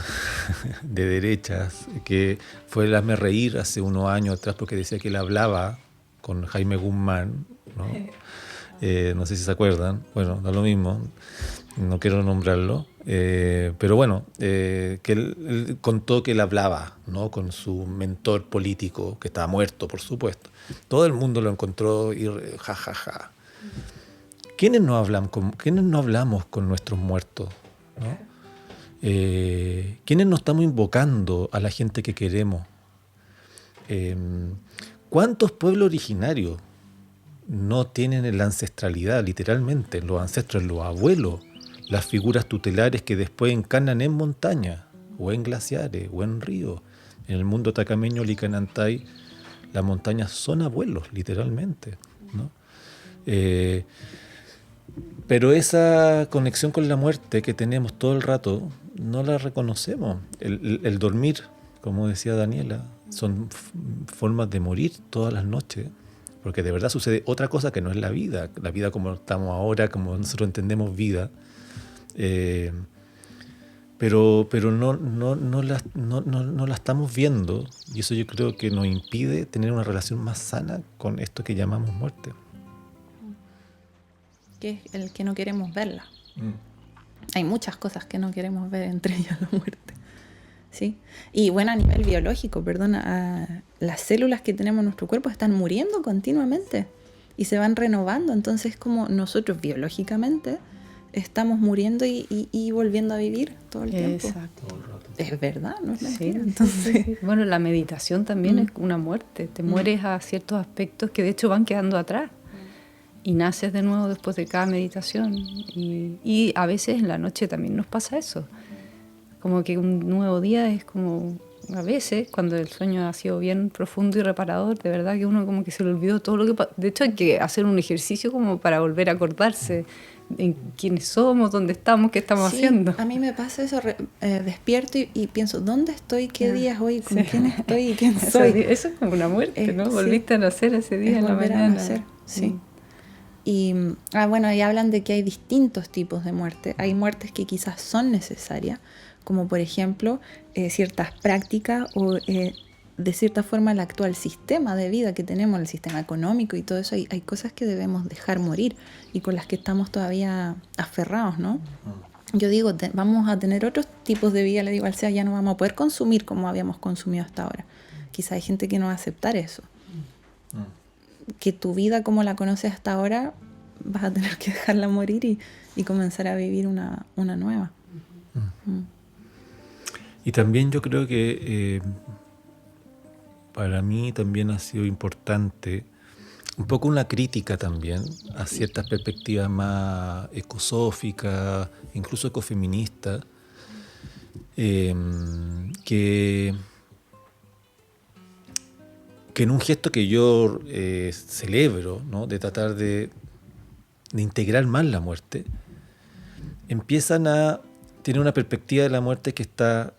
de derechas que fue el hazme reír hace unos años atrás porque decía que él hablaba con Jaime Guzmán, ¿no? No sé si se acuerdan, bueno, da lo mismo, no quiero nombrarlo, pero bueno, que él contó que él hablaba, ¿no? Con su mentor político, que estaba muerto, por supuesto. Todo el mundo lo encontró y jajaja. ¿Quiénes no hablamos con nuestros muertos, ¿no? ¿Quiénes no estamos invocando a la gente que queremos? ¿Cuántos pueblos originarios no tienen la ancestralidad, literalmente, los ancestros, los abuelos, las figuras tutelares que después encarnan en montañas, o en glaciares, o en ríos? En el mundo tacameño, Licanantay, las montañas son abuelos, literalmente, ¿no? Pero esa conexión con la muerte que tenemos todo el rato, no la reconocemos. El dormir, como decía Daniela, son formas de morir todas las noches, porque de verdad sucede otra cosa que no es la vida como estamos ahora, como nosotros entendemos vida, pero no la estamos viendo, y eso yo creo que nos impide tener una relación más sana con esto que llamamos muerte. Que es el que no queremos verla. Hay muchas cosas que no queremos ver, entre ellas la muerte. ¿Sí? Y bueno, a nivel biológico, las células que tenemos en nuestro cuerpo están muriendo continuamente y se van renovando. Entonces, como nosotros biológicamente estamos muriendo y volviendo a vivir todo el tiempo. Exacto. Es verdad, ¿no es mentira? Sí, Entonces, sí. Bueno, la meditación también es una muerte. Te mueres a ciertos aspectos que de hecho van quedando atrás. Y naces de nuevo después de cada meditación. Y a veces en la noche también nos pasa eso. Como que un nuevo día es como, a veces, cuando el sueño ha sido bien profundo y reparador, de verdad que uno como que se le olvidó todo lo que pasó. De hecho, hay que hacer un ejercicio como para volver a acordarse en quiénes somos, dónde estamos, qué estamos haciendo. A mí me pasa eso, despierto y pienso, ¿dónde estoy? ¿Qué día es hoy? ¿Con quién estoy? ¿Y quién soy? Eso es como una muerte, ¿no? Volviste a nacer ese día en la mañana. A nacer, sí. Y bueno, ahí hablan de que hay distintos tipos de muerte. Hay muertes que quizás son necesarias, como por ejemplo ciertas prácticas o de cierta forma el actual sistema de vida que tenemos, el sistema económico y todo eso. Hay cosas que debemos dejar morir y con las que estamos todavía aferrados, ¿no? Yo digo, vamos a tener otros tipos de vida, le digo al SEA, ya no vamos a poder consumir como habíamos consumido hasta ahora. Quizás hay gente que no va a aceptar eso. Que tu vida como la conoces hasta ahora vas a tener que dejarla morir y comenzar a vivir una nueva. Y también yo creo que para mí también ha sido importante un poco una crítica también a ciertas perspectivas más ecosóficas, incluso ecofeministas, que en un gesto que yo celebro, ¿no? De tratar de integrar más la muerte, empiezan a tener una perspectiva de la muerte que está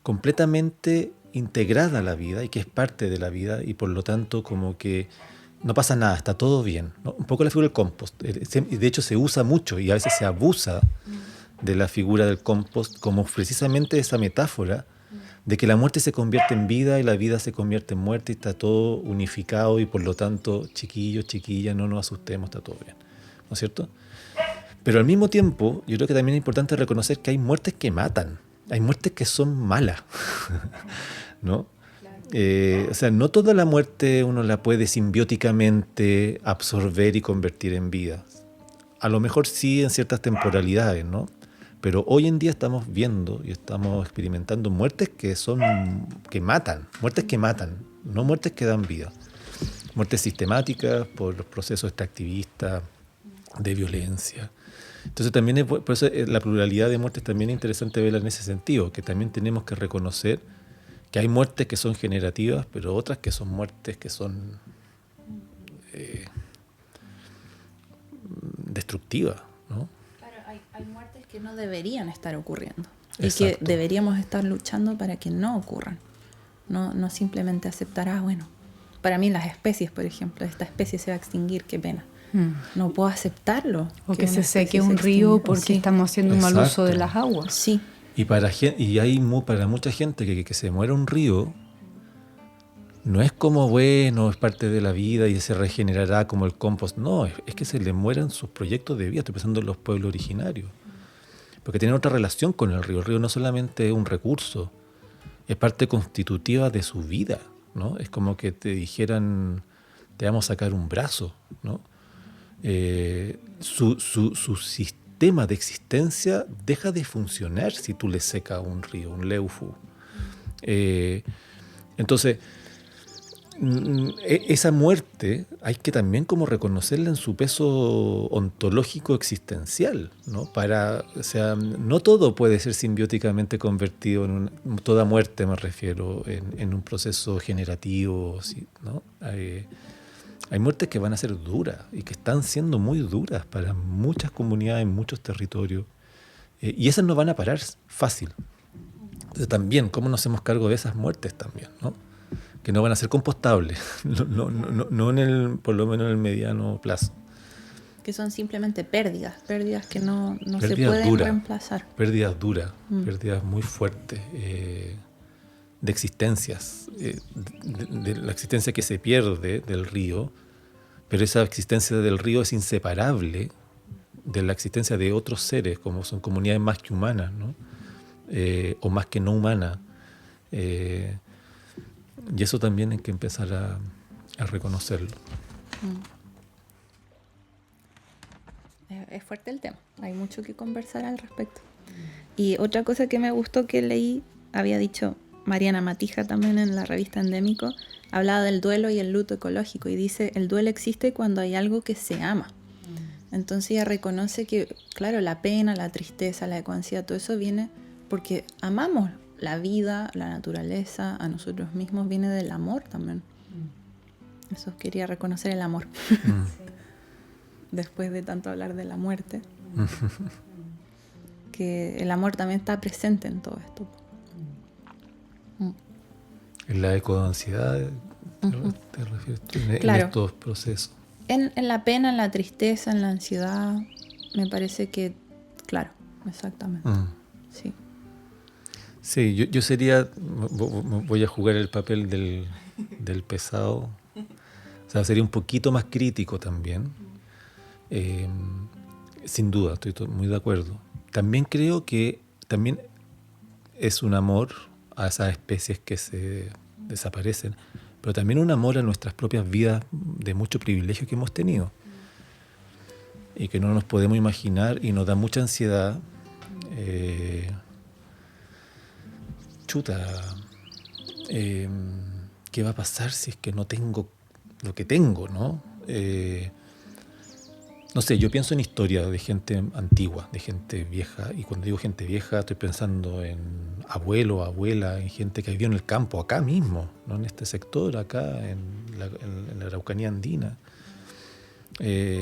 completamente integrada a la vida y que es parte de la vida, y por lo tanto como que no pasa nada, está todo bien, ¿no? Un poco la figura del compost. De hecho se usa mucho y a veces se abusa de la figura del compost como precisamente esa metáfora de que la muerte se convierte en vida y la vida se convierte en muerte y está todo unificado, y por lo tanto, chiquillos, chiquillas, no nos asustemos, está todo bien, ¿no es cierto? Pero al mismo tiempo, yo creo que también es importante reconocer que hay muertes que matan, hay muertes que son malas, ¿no? O sea, no toda la muerte uno la puede simbióticamente absorber y convertir en vida. A lo mejor sí en ciertas temporalidades, ¿no? Pero hoy en día estamos viendo y estamos experimentando muertes que matan, no muertes que dan vida. Muertes sistemáticas por los procesos extractivistas de violencia. Entonces también por eso la pluralidad de muertes también es interesante verla en ese sentido, que también tenemos que reconocer que hay muertes que son generativas, pero otras que son muertes que son destructivas, ¿no? Hay muertes que no deberían estar ocurriendo. Exacto. Y que deberíamos estar luchando para que no ocurran. No simplemente aceptar, bueno, para mí las especies, por ejemplo, esta especie se va a extinguir, qué pena. No puedo aceptarlo. O que se una seque especie un se río extinga. porque Sí. estamos haciendo un mal uso de Exacto. las aguas. Sí. Y para mucha gente que se muera un río, no es como, bueno, es parte de la vida y se regenerará como el compost. No, es que se le mueran sus proyectos de vida. Estoy pensando en los pueblos originarios. Porque tienen otra relación con el río. El río no solamente es un recurso, es parte constitutiva de su vida, ¿no? Es como que te dijeran, te vamos a sacar un brazo, ¿no? Su sistema de existencia deja de funcionar si tú le secas un río, un leufu. Entonces, esa muerte hay que también como reconocerla en su peso ontológico existencial, ¿no? O sea, no todo puede ser simbióticamente convertido toda muerte, me refiero, en un proceso generativo, ¿no? Hay muertes que van a ser duras y que están siendo muy duras para muchas comunidades en muchos territorios, y esas no van a parar fácil. Entonces también, ¿cómo nos hacemos cargo de esas muertes también, ¿no? Que no van a ser compostables, no por lo menos en el mediano plazo. Que son simplemente pérdidas que no se Pérdidas pueden duras, reemplazar. Pérdidas duras, pérdidas muy fuertes de existencias, de la existencia que se pierde del río, pero esa existencia del río es inseparable de la existencia de otros seres, como son comunidades más que humanas, ¿no? O más que no humanas. Y eso también hay que empezar a reconocerlo. Es fuerte el tema, hay mucho que conversar al respecto. Y otra cosa que me gustó que leí, había dicho Mariana Matija también en la revista Endémico, hablaba del duelo y el luto ecológico y dice, el duelo existe cuando hay algo que se ama. Entonces ella reconoce que, claro, la pena, la tristeza, la ansiedad, todo eso viene porque amamos la vida, la naturaleza, a nosotros mismos, viene del amor también. Eso quería reconocer el amor. Después de tanto hablar de la muerte. Que el amor también está presente en todo esto. En la ecoansiedad, ¿te refieres tú? Claro. En estos procesos. En la pena, en la tristeza, en la ansiedad, me parece que, claro, exactamente. Sí. Sí, yo sería, voy a jugar el papel del pesado, o sea, sería un poquito más crítico también, sin duda, estoy muy de acuerdo. También creo que también es un amor a esas especies que se desaparecen, pero también un amor a nuestras propias vidas de mucho privilegio que hemos tenido y que no nos podemos imaginar, y nos da mucha ansiedad. ¿Qué va a pasar si es que no tengo lo que tengo, ¿no? No sé, yo pienso en historias de gente antigua, de gente vieja, y cuando digo gente vieja estoy pensando en abuelo, abuela, en gente que vivió en el campo, acá mismo, ¿no? En este sector, acá en la Araucanía andina.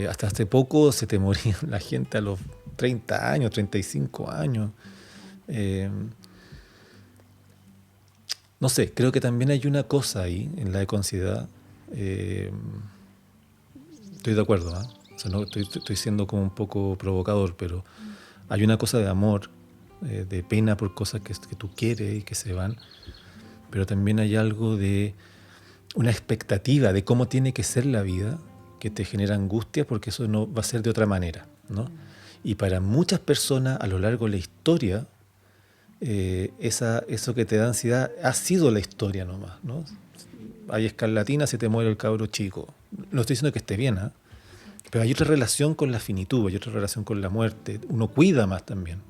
Hasta hace poco se te moría la gente a los 30 años, 35 años. No sé, creo que también hay una cosa ahí en la ecoansiedad. Estoy de acuerdo, ¿eh? O sea, no, estoy siendo como un poco provocador, pero hay una cosa de amor, de pena por cosas que tú quieres y que se van, pero también hay algo de una expectativa de cómo tiene que ser la vida que te genera angustia porque eso no va a ser de otra manera, ¿no? Y para muchas personas a lo largo de la historia, eso que te da ansiedad ha sido la historia nomás, ¿no? Hay escarlatina, se te muere el cabro chico. No estoy diciendo que esté bien, ¿eh? Pero hay otra relación con la finitud, hay otra relación con la muerte. Uno cuida más también.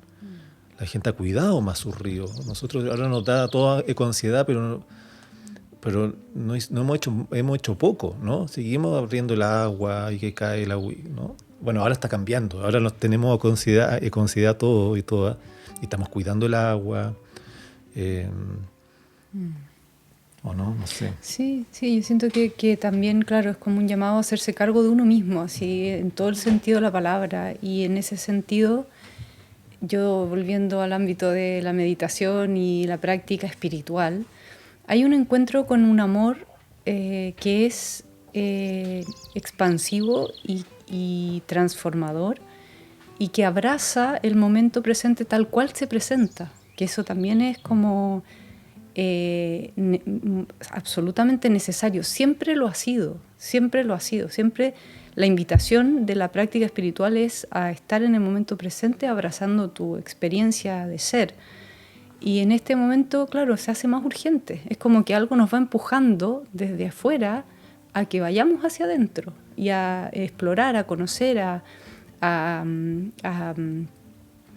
La gente ha cuidado más sus ríos. Nosotros ahora nos da toda ecoansiedad, pero no hemos hecho poco, ¿no? Seguimos abriendo el agua y que cae el agua, ¿no? Bueno, ahora está cambiando. Ahora nos tenemos ecoansiedad todo y todas. Y estamos cuidando el agua. ¿O no? No sé. Sí, yo siento que también, claro, es como un llamado a hacerse cargo de uno mismo, así en todo el sentido de la palabra. Y en ese sentido, yo volviendo al ámbito de la meditación y la práctica espiritual, hay un encuentro con un amor que es expansivo y transformador y que abraza el momento presente tal cual se presenta, que eso también es como absolutamente necesario. Siempre lo ha sido. Siempre la invitación de la práctica espiritual es a estar en el momento presente abrazando tu experiencia de ser. Y en este momento, claro, se hace más urgente. Es como que algo nos va empujando desde afuera a que vayamos hacia adentro y a explorar, a conocer, a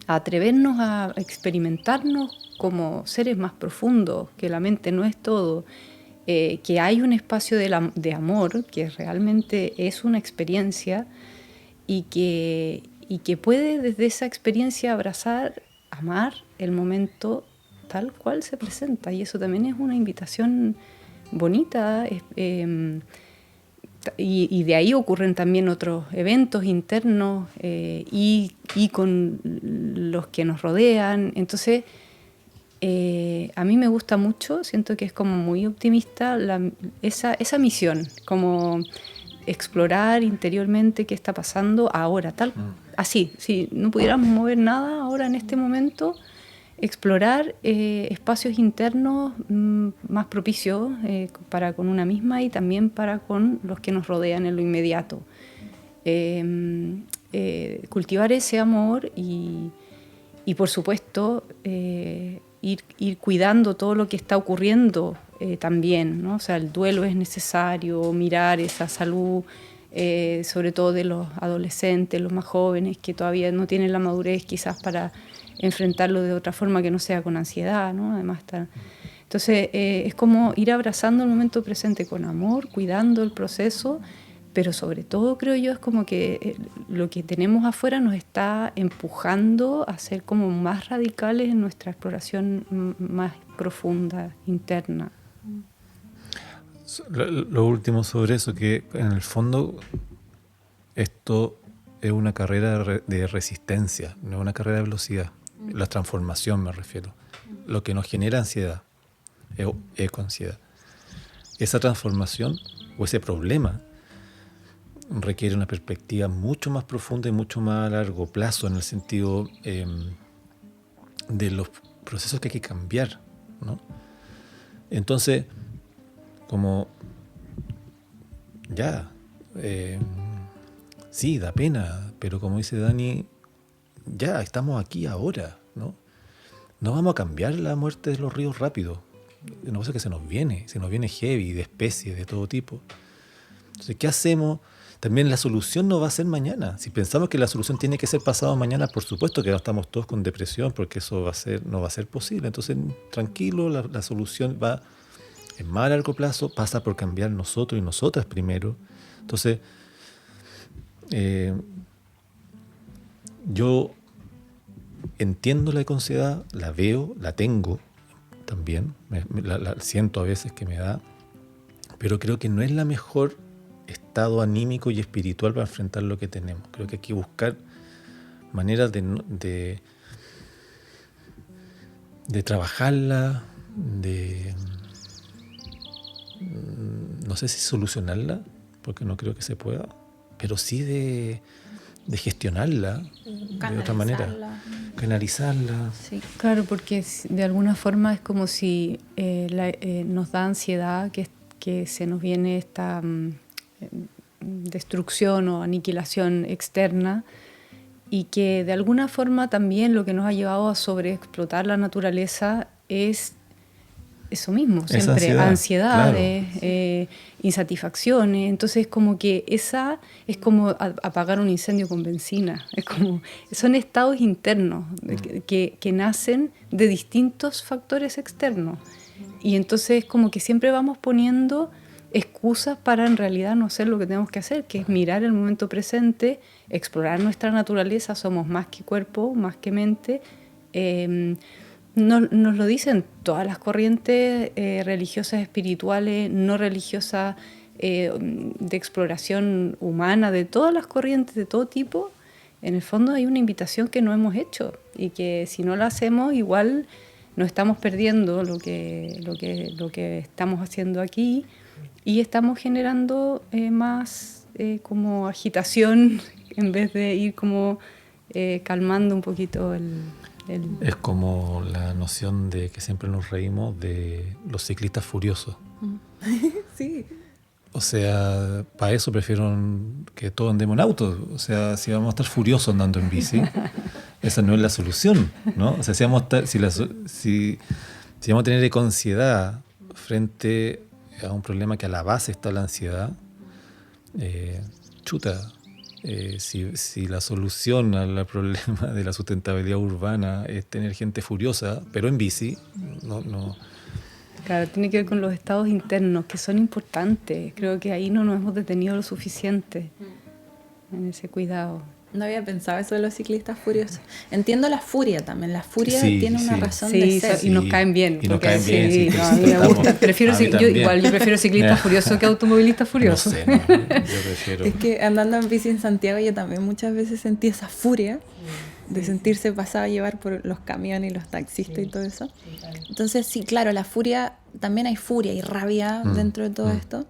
atrevernos a experimentarnos como seres más profundos, que la mente no es todo, que hay un espacio de amor que realmente es una experiencia y que puede desde esa experiencia abrazar, amar el momento tal cual se presenta. Y eso también es una invitación bonita. Y de ahí ocurren también otros eventos internos y con los que nos rodean. Entonces, a mí me gusta mucho, siento que es como muy optimista esa misión, como explorar interiormente qué está pasando ahora, así, si no pudiéramos mover nada ahora en este momento, explorar espacios internos más propicios para con una misma y también para con los que nos rodean en lo inmediato. Cultivar ese amor y por supuesto, ir cuidando todo lo que está ocurriendo también, ¿no? O sea, el duelo es necesario, mirar esa salud, sobre todo de los adolescentes, los más jóvenes, que todavía no tienen la madurez quizás para enfrentarlo de otra forma que no sea con ansiedad, ¿no? Además entonces es como ir abrazando el momento presente con amor, cuidando el proceso, pero sobre todo creo yo es como que lo que tenemos afuera nos está empujando a ser como más radicales en nuestra exploración más profunda, interna. Lo último sobre eso, que en el fondo esto es una carrera de resistencia, no es una carrera de velocidad. La transformación me refiero. Lo que nos genera ansiedad, ecoansiedad. Esa transformación o ese problema requiere una perspectiva mucho más profunda y mucho más a largo plazo en el sentido de los procesos que hay que cambiar, ¿no? Entonces, como ya, sí, da pena, pero como dice Dani, ya estamos aquí ahora, ¿no? No vamos a cambiar la muerte de los ríos rápido. Es una cosa que se nos viene heavy, de especies, de todo tipo. Entonces, ¿qué hacemos? También la solución no va a ser mañana. Si pensamos que la solución tiene que ser pasado mañana, por supuesto que estamos todos con depresión, porque eso no va a ser posible. Entonces, tranquilo, la solución va en más largo plazo, pasa por cambiar nosotros y nosotras primero. Entonces, yo entiendo la ecoansiedad, la veo, la tengo también, la siento a veces que me da, pero creo que no es la mejor estado anímico y espiritual para enfrentar lo que tenemos. Creo que hay que buscar maneras de trabajarla, de no sé si solucionarla, porque no creo que se pueda, pero sí de gestionarla de otra manera, canalizarla. Sí, claro, porque de alguna forma es como si nos da ansiedad que se nos viene esta destrucción o aniquilación externa, y que de alguna forma también lo que nos ha llevado a sobreexplotar la naturaleza es eso mismo, siempre ansiedades, claro. Insatisfacciones. Entonces como que esa es como apagar un incendio con benzina, es como, son estados internos que nacen de distintos factores externos, y entonces como que siempre vamos poniendo excusas para en realidad no hacer lo que tenemos que hacer, que es mirar el momento presente, explorar nuestra naturaleza. Somos más que cuerpo, más que mente. Nos lo dicen todas las corrientes religiosas, espirituales, no religiosas, de exploración humana, de todas las corrientes, de todo tipo. En el fondo hay una invitación que no hemos hecho, y que si no la hacemos igual nos estamos perdiendo lo que estamos haciendo aquí, y estamos generando más como agitación en vez de ir como calmando un poquito el... Es como la noción de que siempre nos reímos de los ciclistas furiosos. Sí. O sea, para eso prefiero que todos andemos en auto. O sea, si vamos a estar furiosos andando en bici, esa no es la solución, ¿no? O sea, si vamos a tener ecoansiedad frente a un problema que a la base está la ansiedad, si la solución al problema de la sustentabilidad urbana es tener gente furiosa, pero en bici, no. Claro, tiene que ver con los estados internos, que son importantes. Creo que ahí no nos hemos detenido lo suficiente en ese cuidado. No había pensado eso de los ciclistas furiosos. Entiendo la furia también. La furia tiene una razón de ser. Y nos caen bien. Y nos caen bien. A mí me gusta. Yo prefiero ciclistas furiosos que automovilistas furiosos. No sé, yo prefiero... Es que andando en bici en Santiago yo también muchas veces sentí esa furia de sentirse pasado a llevar por los camiones y los taxistas y todo eso. Entonces sí, claro, la furia, también hay furia y rabia dentro de todo esto,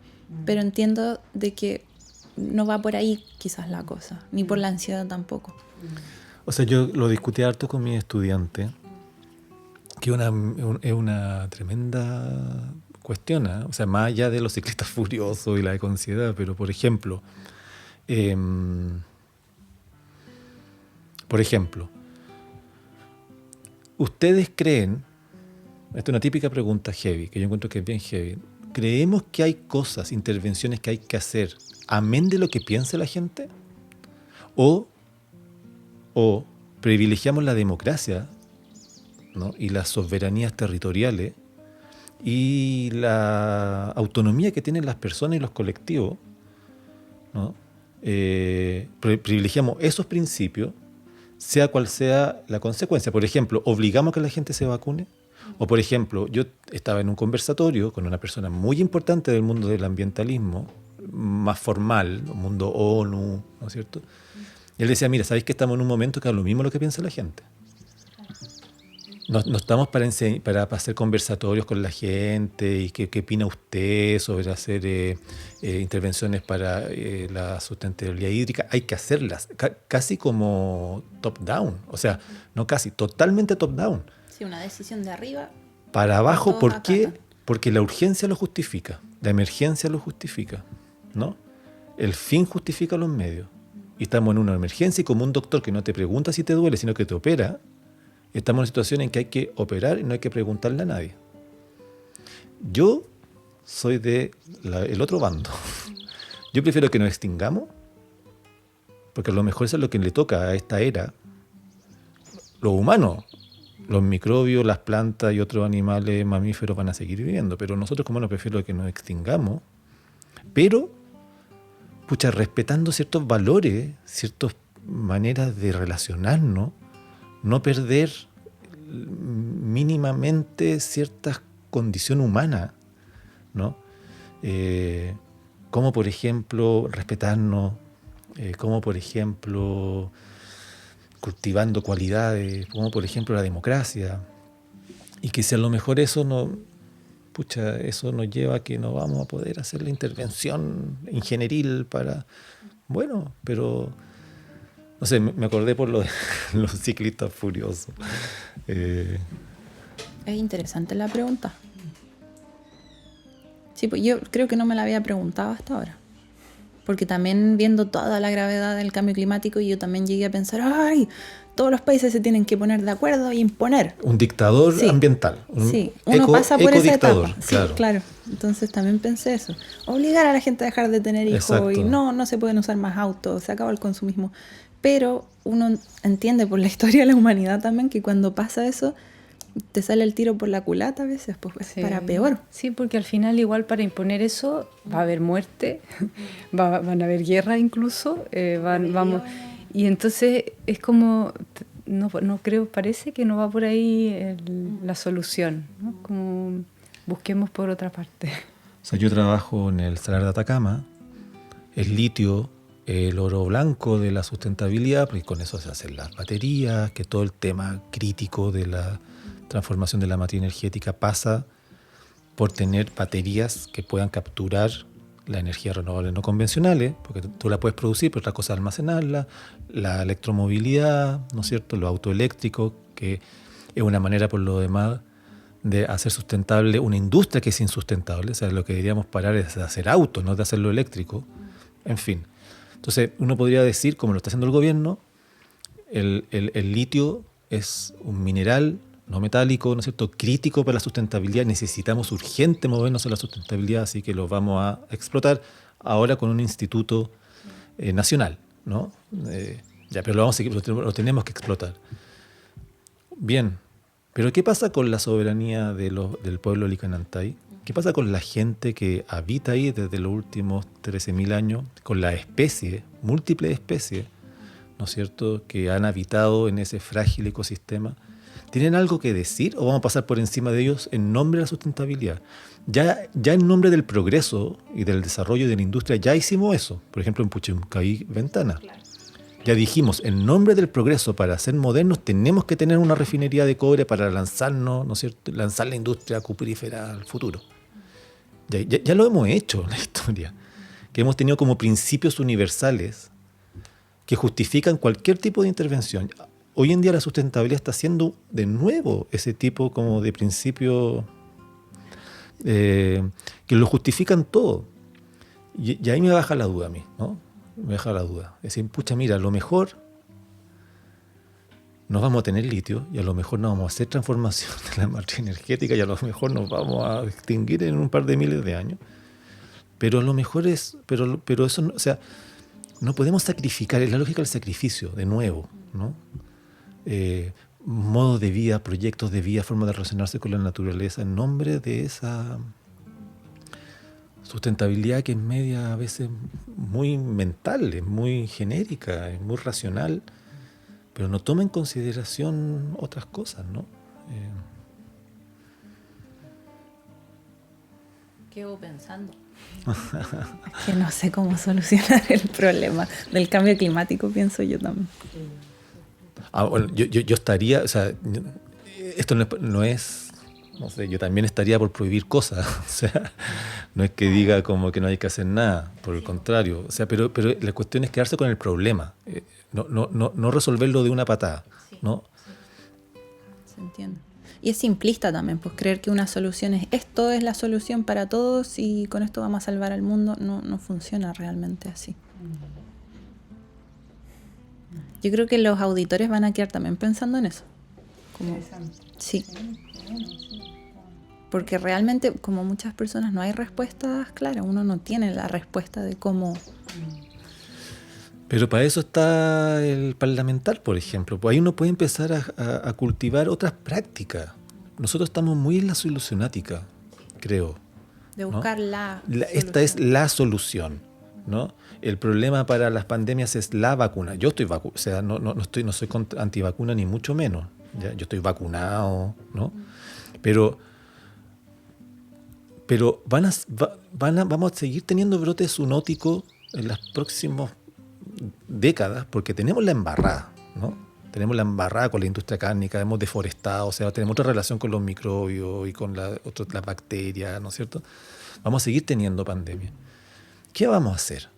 pero entiendo de que no va por ahí quizás la cosa, ni por la ansiedad tampoco. O sea, yo lo discutí harto con mis estudiantes, que es una tremenda cuestión, ¿eh? O sea, más allá de los ciclistas furiosos y la ecoansiedad, pero por ejemplo, ¿ustedes creen, esta es una típica pregunta heavy, que yo encuentro que es bien heavy, ¿creemos que hay cosas, intervenciones que hay que hacer amén de lo que piense la gente? ¿O privilegiamos la democracia, ¿no? Y las soberanías territoriales y la autonomía que tienen las personas y los colectivos, ¿no? Privilegiamos esos principios, sea cual sea la consecuencia? Por ejemplo, ¿obligamos a que la gente se vacune? O, por ejemplo, yo estaba en un conversatorio con una persona muy importante del mundo del ambientalismo, más formal, mundo ONU, ¿no es cierto? Y él decía, mira, ¿sabéis que estamos en un momento que es lo mismo lo que piensa la gente? No estamos para hacer conversatorios con la gente y qué opina usted sobre hacer intervenciones para la sustentabilidad hídrica. Hay que hacerlas, casi como top-down, o sea, no casi, totalmente top-down. Sí, una decisión de arriba. Para abajo, ¿por qué? Porque la urgencia lo justifica, la emergencia lo justifica, ¿no? El fin justifica los medios. Y estamos en una emergencia y como un doctor que no te pregunta si te duele, sino que te opera, estamos en una situación en que hay que operar y no hay que preguntarle a nadie. Yo soy el otro bando. Yo prefiero que nos extingamos, porque a lo mejor eso es lo que le toca a esta era. Los humanos, los microbios, las plantas y otros animales mamíferos van a seguir viviendo, pero nosotros como no prefiero que nos extingamos, pero respetando ciertos valores, ciertos maneras de relacionarnos, no perder mínimamente ciertas condiciones humanas, ¿no? Como por ejemplo respetarnos, como por ejemplo cultivando cualidades, como por ejemplo la democracia, y que si a lo mejor eso nos lleva a que no vamos a poder hacer la intervención ingenieril para... Bueno, pero... No sé, me acordé por lo de los ciclistas furiosos. Es interesante la pregunta. Sí, pues yo creo que no me la había preguntado hasta ahora. Porque también viendo toda la gravedad del cambio climático, yo también llegué a pensar, ¡ay! Todos los países se tienen que poner de acuerdo e imponer. Un dictador ambiental. Uno pasa por esa etapa. Claro. Sí, claro. Entonces también pensé eso. Obligar a la gente a dejar de tener hijos. Exacto. Y no se pueden usar más autos, se acaba el consumismo. Pero uno entiende por la historia de la humanidad también que cuando pasa eso, te sale el tiro por la culata a veces, pues es para peor. Sí, porque al final igual para imponer eso va a haber muerte, van a haber guerra incluso, vamos, y entonces es como, no creo, parece que no va por ahí la solución, ¿no? Como busquemos por otra parte. O sea, yo trabajo en el Salar de Atacama, el litio, el oro blanco de la sustentabilidad, porque con eso se hacen las baterías, que todo el tema crítico de la transformación de la materia energética pasa por tener baterías que puedan capturar la energía renovable no convencionales, porque tú la puedes producir, pero otra cosa es almacenarla, la electromovilidad, ¿no es cierto?, los autos eléctricos, que es una manera por lo demás de hacer sustentable una industria que es insustentable. O sea, lo que deberíamos parar es de hacer autos, no de hacerlo eléctrico. En fin. Entonces, uno podría decir, como lo está haciendo el gobierno, el litio es un mineral no metálico, ¿no es cierto?, crítico para la sustentabilidad. Necesitamos urgente movernos a la sustentabilidad, así que lo vamos a explotar ahora con un instituto nacional, ¿no? Pero lo tenemos que explotar. Bien, pero ¿qué pasa con la soberanía del pueblo Licanantay? ¿Qué pasa con la gente que habita ahí desde los últimos 13.000 años, con la especie, múltiples especies, ¿no es cierto?, que han habitado en ese frágil ecosistema? ¿Tienen algo que decir o vamos a pasar por encima de ellos en nombre de la sustentabilidad? Ya en nombre del progreso y del desarrollo de la industria ya hicimos eso. Por ejemplo, en Puchuncaví, Ventana. Claro. Ya dijimos, en nombre del progreso, para ser modernos, tenemos que tener una refinería de cobre para lanzarnos, ¿no es cierto?, lanzar la industria cuprífera al futuro. Ya lo hemos hecho en la historia. Que hemos tenido como principios universales que justifican cualquier tipo de intervención. Hoy en día la sustentabilidad está haciendo de nuevo ese tipo como de principio que lo justifican todo. Y ahí me baja la duda a mí, ¿no? Me baja la duda. Es decir, pucha, mira, a lo mejor nos vamos a tener litio y a lo mejor no vamos a hacer transformación de la matriz energética y a lo mejor nos vamos a extinguir en un par de miles de años. Pero a lo mejor pero eso, o sea, no podemos sacrificar, es la lógica del sacrificio, de nuevo, ¿no? Modos de vida, proyectos de vida, formas de relacionarse con la naturaleza en nombre de esa sustentabilidad que es media a veces muy mental, es muy genérica, es muy racional, pero no toma en consideración otras cosas, ¿no? Quedo pensando. Que no sé cómo solucionar el problema del cambio climático, pienso yo también. Bueno, yo estaría, o sea, esto no es, no sé, yo también estaría por prohibir cosas, o sea, no es que diga como que no hay que hacer nada, por el contrario, o sea, pero la cuestión es quedarse con el problema, no resolverlo de una patada, ¿no? Se entiende. Y es simplista también, pues creer que una solución es esto es la solución para todos y con esto vamos a salvar al mundo, no funciona realmente así. Yo creo que los auditores van a quedar también pensando en eso. Sí. Porque realmente, como muchas personas, no hay respuestas claras. Uno no tiene la respuesta de cómo. Pero para eso está el parlamentar, por ejemplo. Pues ahí uno puede empezar a cultivar otras prácticas. Nosotros estamos muy en la solucionática, creo. De buscar, ¿no? Esta es la solución. ¿no? El problema para las pandemias es la vacuna. Yo estoy vacunado, o sea, no soy antivacuna ni mucho menos. ¿Ya? Yo estoy vacunado, ¿no? Pero vamos a seguir teniendo brotes zoonóticos en las próximas décadas porque tenemos la embarrada, ¿no? Tenemos la embarrada con la industria cárnica, hemos deforestado, o sea, tenemos otra relación con los microbios y con las bacterias, ¿no es cierto? Vamos a seguir teniendo pandemia. ¿Qué vamos a hacer?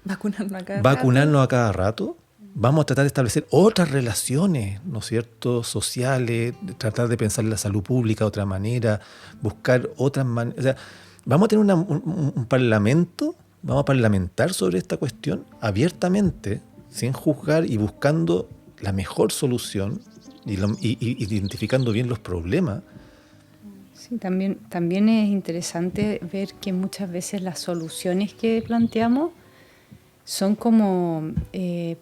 ¿Vacunarnos a cada rato? Vamos a tratar de establecer otras relaciones, ¿no es cierto?, sociales, tratar de pensar en la salud pública de otra manera, buscar otras maneras. O sea, vamos a tener un parlamento, vamos a parlamentar sobre esta cuestión abiertamente, sin juzgar y buscando la mejor solución y identificando bien los problemas. Sí, también es interesante ver que muchas veces las soluciones que planteamos son como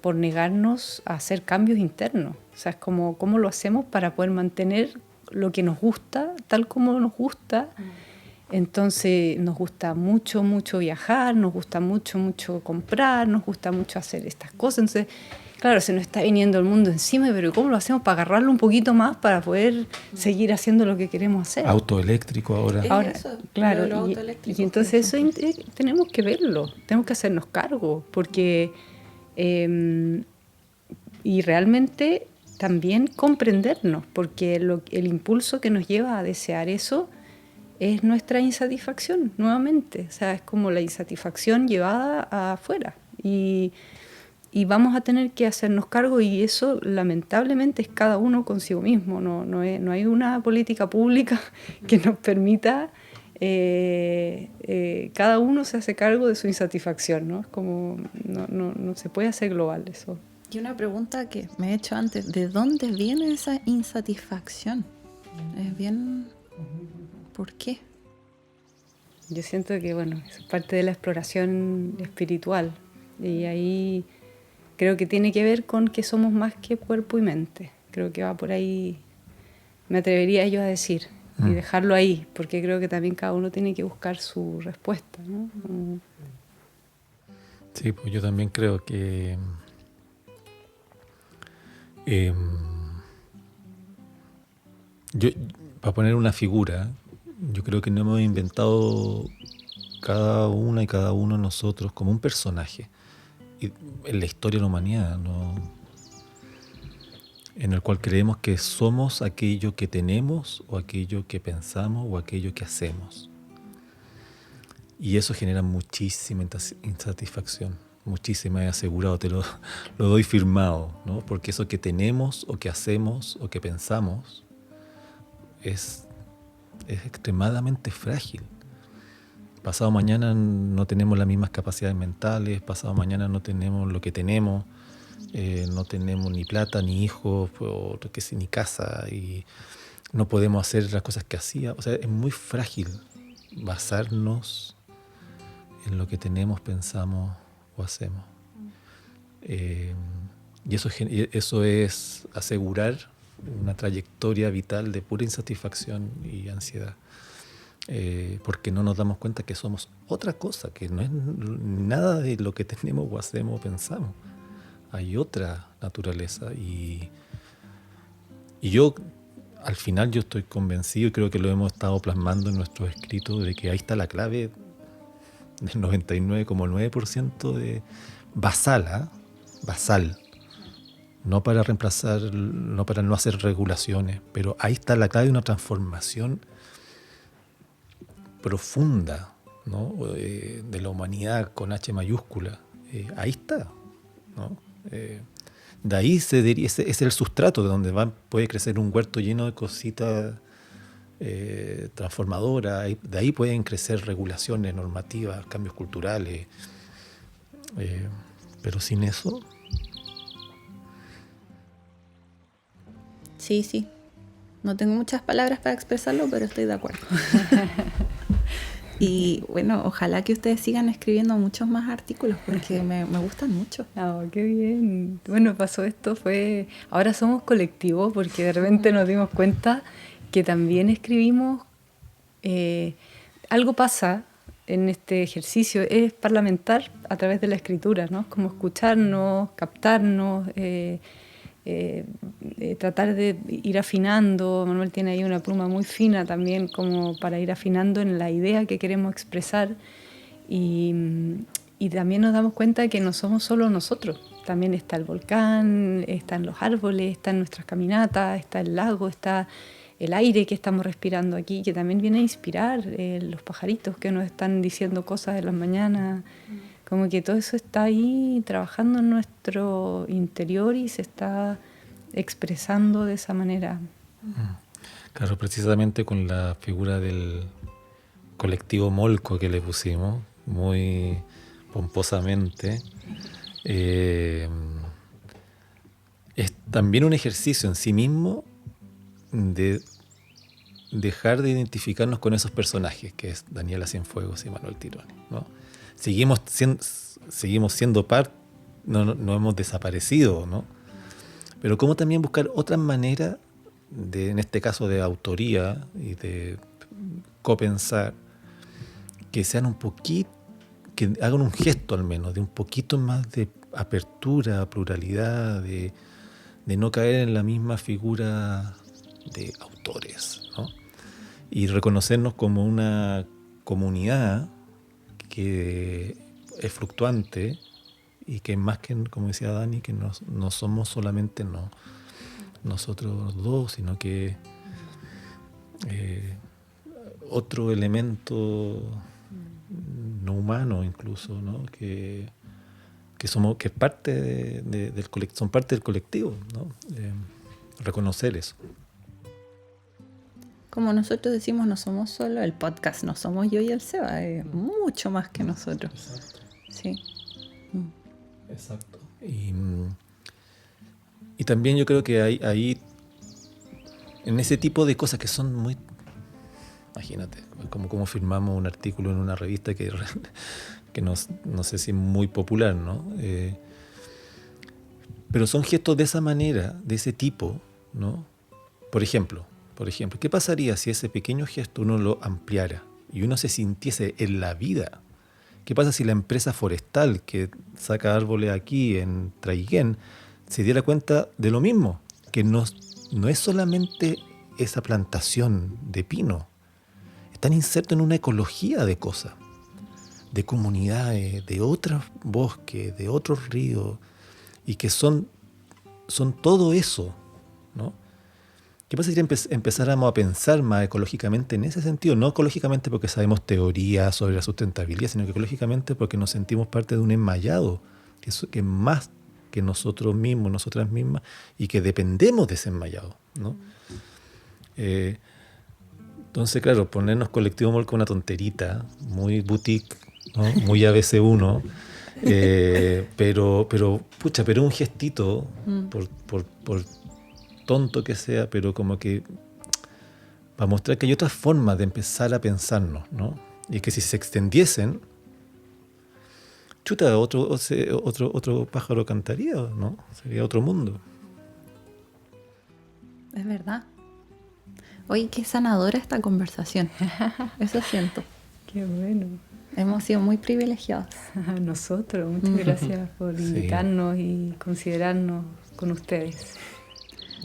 por negarnos a hacer cambios internos. O sea, es como cómo lo hacemos para poder mantener lo que nos gusta, tal como nos gusta. Entonces nos gusta mucho, mucho viajar, nos gusta mucho, mucho comprar, nos gusta mucho hacer estas cosas. Entonces, claro, se nos está viniendo el mundo encima, pero ¿cómo lo hacemos para agarrarlo un poquito más para poder seguir haciendo lo que queremos hacer? Auto eléctrico ahora. Ahora, Eso, claro, y entonces eso tenemos que verlo, tenemos que hacernos cargo, porque y realmente también comprendernos, porque el impulso que nos lleva a desear eso es nuestra insatisfacción, nuevamente. O sea, es como la insatisfacción llevada afuera. Y vamos a tener que hacernos cargo, y eso lamentablemente es cada uno consigo mismo. No hay una política pública que nos permita, cada uno se hace cargo de su insatisfacción, ¿no? Es como, no se puede hacer global eso. Y una pregunta que me he hecho antes, ¿de dónde viene esa insatisfacción? Es bien... ¿Por qué? Yo siento que, bueno, es parte de la exploración espiritual, y ahí creo que tiene que ver con que somos más que cuerpo y mente. Creo que va por ahí, me atrevería yo a decir, y dejarlo ahí, porque creo que también cada uno tiene que buscar su respuesta, ¿no? Sí, pues yo también creo que para poner una figura, yo creo que no hemos inventado cada una y cada uno de nosotros como un personaje en la historia de la humanidad, ¿no? En el cual creemos que somos aquello que tenemos o aquello que pensamos o aquello que hacemos. Y eso genera muchísima insatisfacción, muchísima, he asegurado, te lo doy firmado, ¿no? Porque eso que tenemos o que hacemos o que pensamos es extremadamente frágil. Pasado mañana no tenemos las mismas capacidades mentales, pasado mañana no tenemos lo que tenemos, no tenemos ni plata, ni hijos, ni casa, y no podemos hacer las cosas que hacía. O sea, es muy frágil basarnos en lo que tenemos, pensamos o hacemos. Y eso es asegurar una trayectoria vital de pura insatisfacción y ansiedad. Porque no nos damos cuenta que somos otra cosa, que no es nada de lo que tenemos o hacemos o pensamos. Hay otra naturaleza, y yo al final yo estoy convencido, y creo que lo hemos estado plasmando en nuestros escritos, de que ahí está la clave del 99,9% de basal, no para reemplazar, no para no hacer regulaciones, pero ahí está la clave de una transformación profunda, ¿no? De la humanidad con H mayúscula. Ahí está, ¿no? De ahí ese es el sustrato de donde puede crecer un huerto lleno de cositas transformadoras. De ahí pueden crecer regulaciones normativas, cambios culturales, pero sin eso... Sí. No tengo muchas palabras para expresarlo, pero estoy de acuerdo. Y bueno, ojalá que ustedes sigan escribiendo muchos más artículos, porque me gustan mucho. Oh, qué bien. Bueno, pasó esto, ahora somos colectivos, porque de repente nos dimos cuenta que también escribimos. Algo pasa en este ejercicio es parlamentar a través de la escritura, ¿no? Como escucharnos, captarnos, tratar de ir afinando. Manuel tiene ahí una pluma muy fina también como para ir afinando en la idea que queremos expresar y también nos damos cuenta de que no somos solo nosotros, también está el volcán, están los árboles, están nuestras caminatas, está el lago, está el aire que estamos respirando aquí, que también viene a inspirar, los pajaritos que nos están diciendo cosas en las mañanas. Como que todo eso está ahí trabajando en nuestro interior y se está expresando de esa manera. Claro, precisamente con la figura del colectivo Molco que le pusimos, muy pomposamente, es también un ejercicio en sí mismo de dejar de identificarnos con esos personajes, que es Daniela Cienfuegos y Manuel Tironi, ¿no? Seguimos siendo parte, no hemos desaparecido, ¿no? Pero cómo también buscar otras maneras, en este caso de autoría y de copensar, que sean un poquito, que hagan un gesto al menos, de un poquito más de apertura, pluralidad, de no caer en la misma figura de autores, ¿no? Y reconocernos como una comunidad que es fluctuante y que más que, como decía Dani, que no somos solamente nosotros dos, sino que otro elemento no humano incluso, ¿no? que es parte del colectivo, son parte del colectivo, ¿no? Reconocer eso. Como nosotros decimos, no somos solo el podcast, no somos yo y el Seba, es mucho más que nosotros. Exacto. Sí. Exacto. Y también yo creo que hay en ese tipo de cosas que son muy, imagínate, como firmamos un artículo en una revista que no sé si es muy popular, ¿no? Pero son gestos de esa manera, de ese tipo, ¿no? Por ejemplo, ¿qué pasaría si ese pequeño gesto uno lo ampliara y uno se sintiese en la vida? ¿Qué pasa si la empresa forestal que saca árboles aquí en Traiguén se diera cuenta de lo mismo? Que no es solamente esa plantación de pino, están insertos en una ecología de cosas, de comunidades, de otros bosques, de otros ríos, y que son todo eso, ¿no? ¿Qué pasa si empezáramos a pensar más ecológicamente en ese sentido? No ecológicamente porque sabemos teorías sobre la sustentabilidad, sino que ecológicamente porque nos sentimos parte de un enmallado, que es más que nosotros mismos, nosotras mismas, y que dependemos de ese enmallado, ¿no? Entonces, claro, ponernos colectivo Molco una tonterita, muy boutique, ¿no? Muy ABC1, pero un gestito, por tonto que sea, pero como que para mostrar que hay otras formas de empezar a pensarnos, ¿no? Y que si se extendiesen, chuta, otro pájaro cantaría, ¿no? Sería otro mundo. Es verdad. Oye, qué sanadora esta conversación. Eso siento. Qué bueno. Hemos sido muy privilegiados. Nosotros, muchas gracias por invitarnos y considerarnos con ustedes.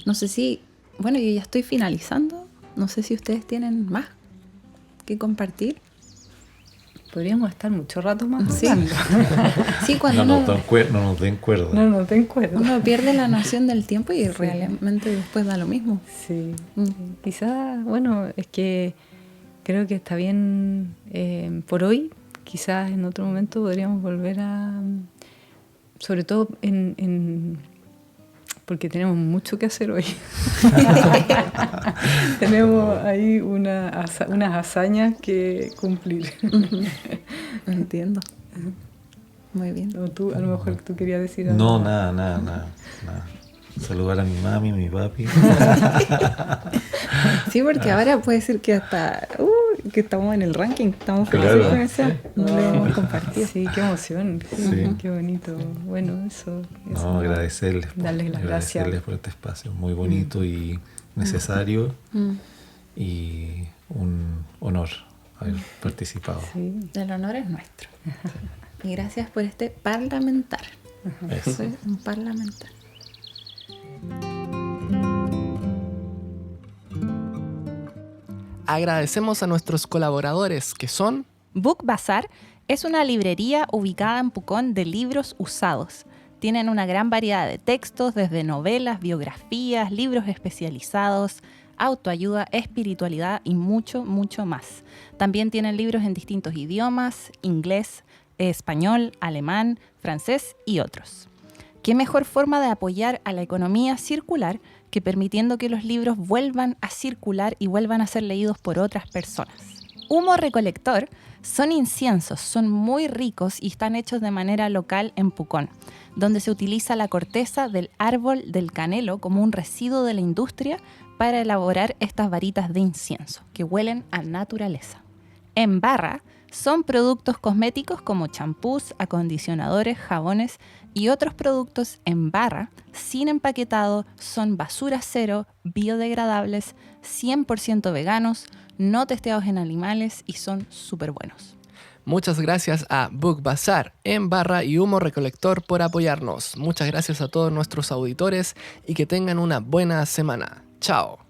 No sé si, bueno, yo ya estoy finalizando. No sé si ustedes tienen más que compartir. Podríamos estar mucho rato más Sí. hablando. Sí, cuando No nos den cuerda. No te encuentro. uno pierde la noción del tiempo y realmente después da lo mismo. Sí. Quizás, bueno, es que creo que está bien por hoy. Quizás en otro momento podríamos volver a, sobre todo porque tenemos mucho que hacer hoy. Tenemos ahí unas hazañas que cumplir. Entiendo. Muy bien. O tú, a lo mejor tú querías decir algo. No, nada. Saludar a mi mami, a mi papi. Sí, porque ahora puede ser que hasta que estamos en el ranking, estamos felices Claro. con eso. No lo hemos compartido. Sí, qué emoción. Sí. Qué bonito. Bueno, eso. No, agradecerles. Darles las gracias. Agradecerles por este espacio muy bonito y necesario. Y un honor haber participado. Sí. El honor es nuestro. Y gracias por este parlamentar. Eso. Soy un parlamentar. Agradecemos a nuestros colaboradores que son Book Bazaar es una librería ubicada en Pucón de libros usados. Tienen una gran variedad de textos, desde novelas, biografías, libros especializados, autoayuda, espiritualidad y mucho, mucho más. También tienen libros en distintos idiomas, inglés, español, alemán, francés y otros. ¿Qué mejor forma de apoyar a la economía circular que permitiendo que los libros vuelvan a circular y vuelvan a ser leídos por otras personas? Humo Recolector son inciensos, son muy ricos y están hechos de manera local en Pucón, donde se utiliza la corteza del árbol del canelo como un residuo de la industria para elaborar estas varitas de incienso que huelen a naturaleza. En barra son productos cosméticos como champús, acondicionadores, jabones y otros productos en barra, sin empaquetado, son basura cero, biodegradables, 100% veganos, no testeados en animales y son súper buenos. Muchas gracias a Book Bazaar, En Barra y Humo Recolector por apoyarnos. Muchas gracias a todos nuestros auditores y que tengan una buena semana. Chao.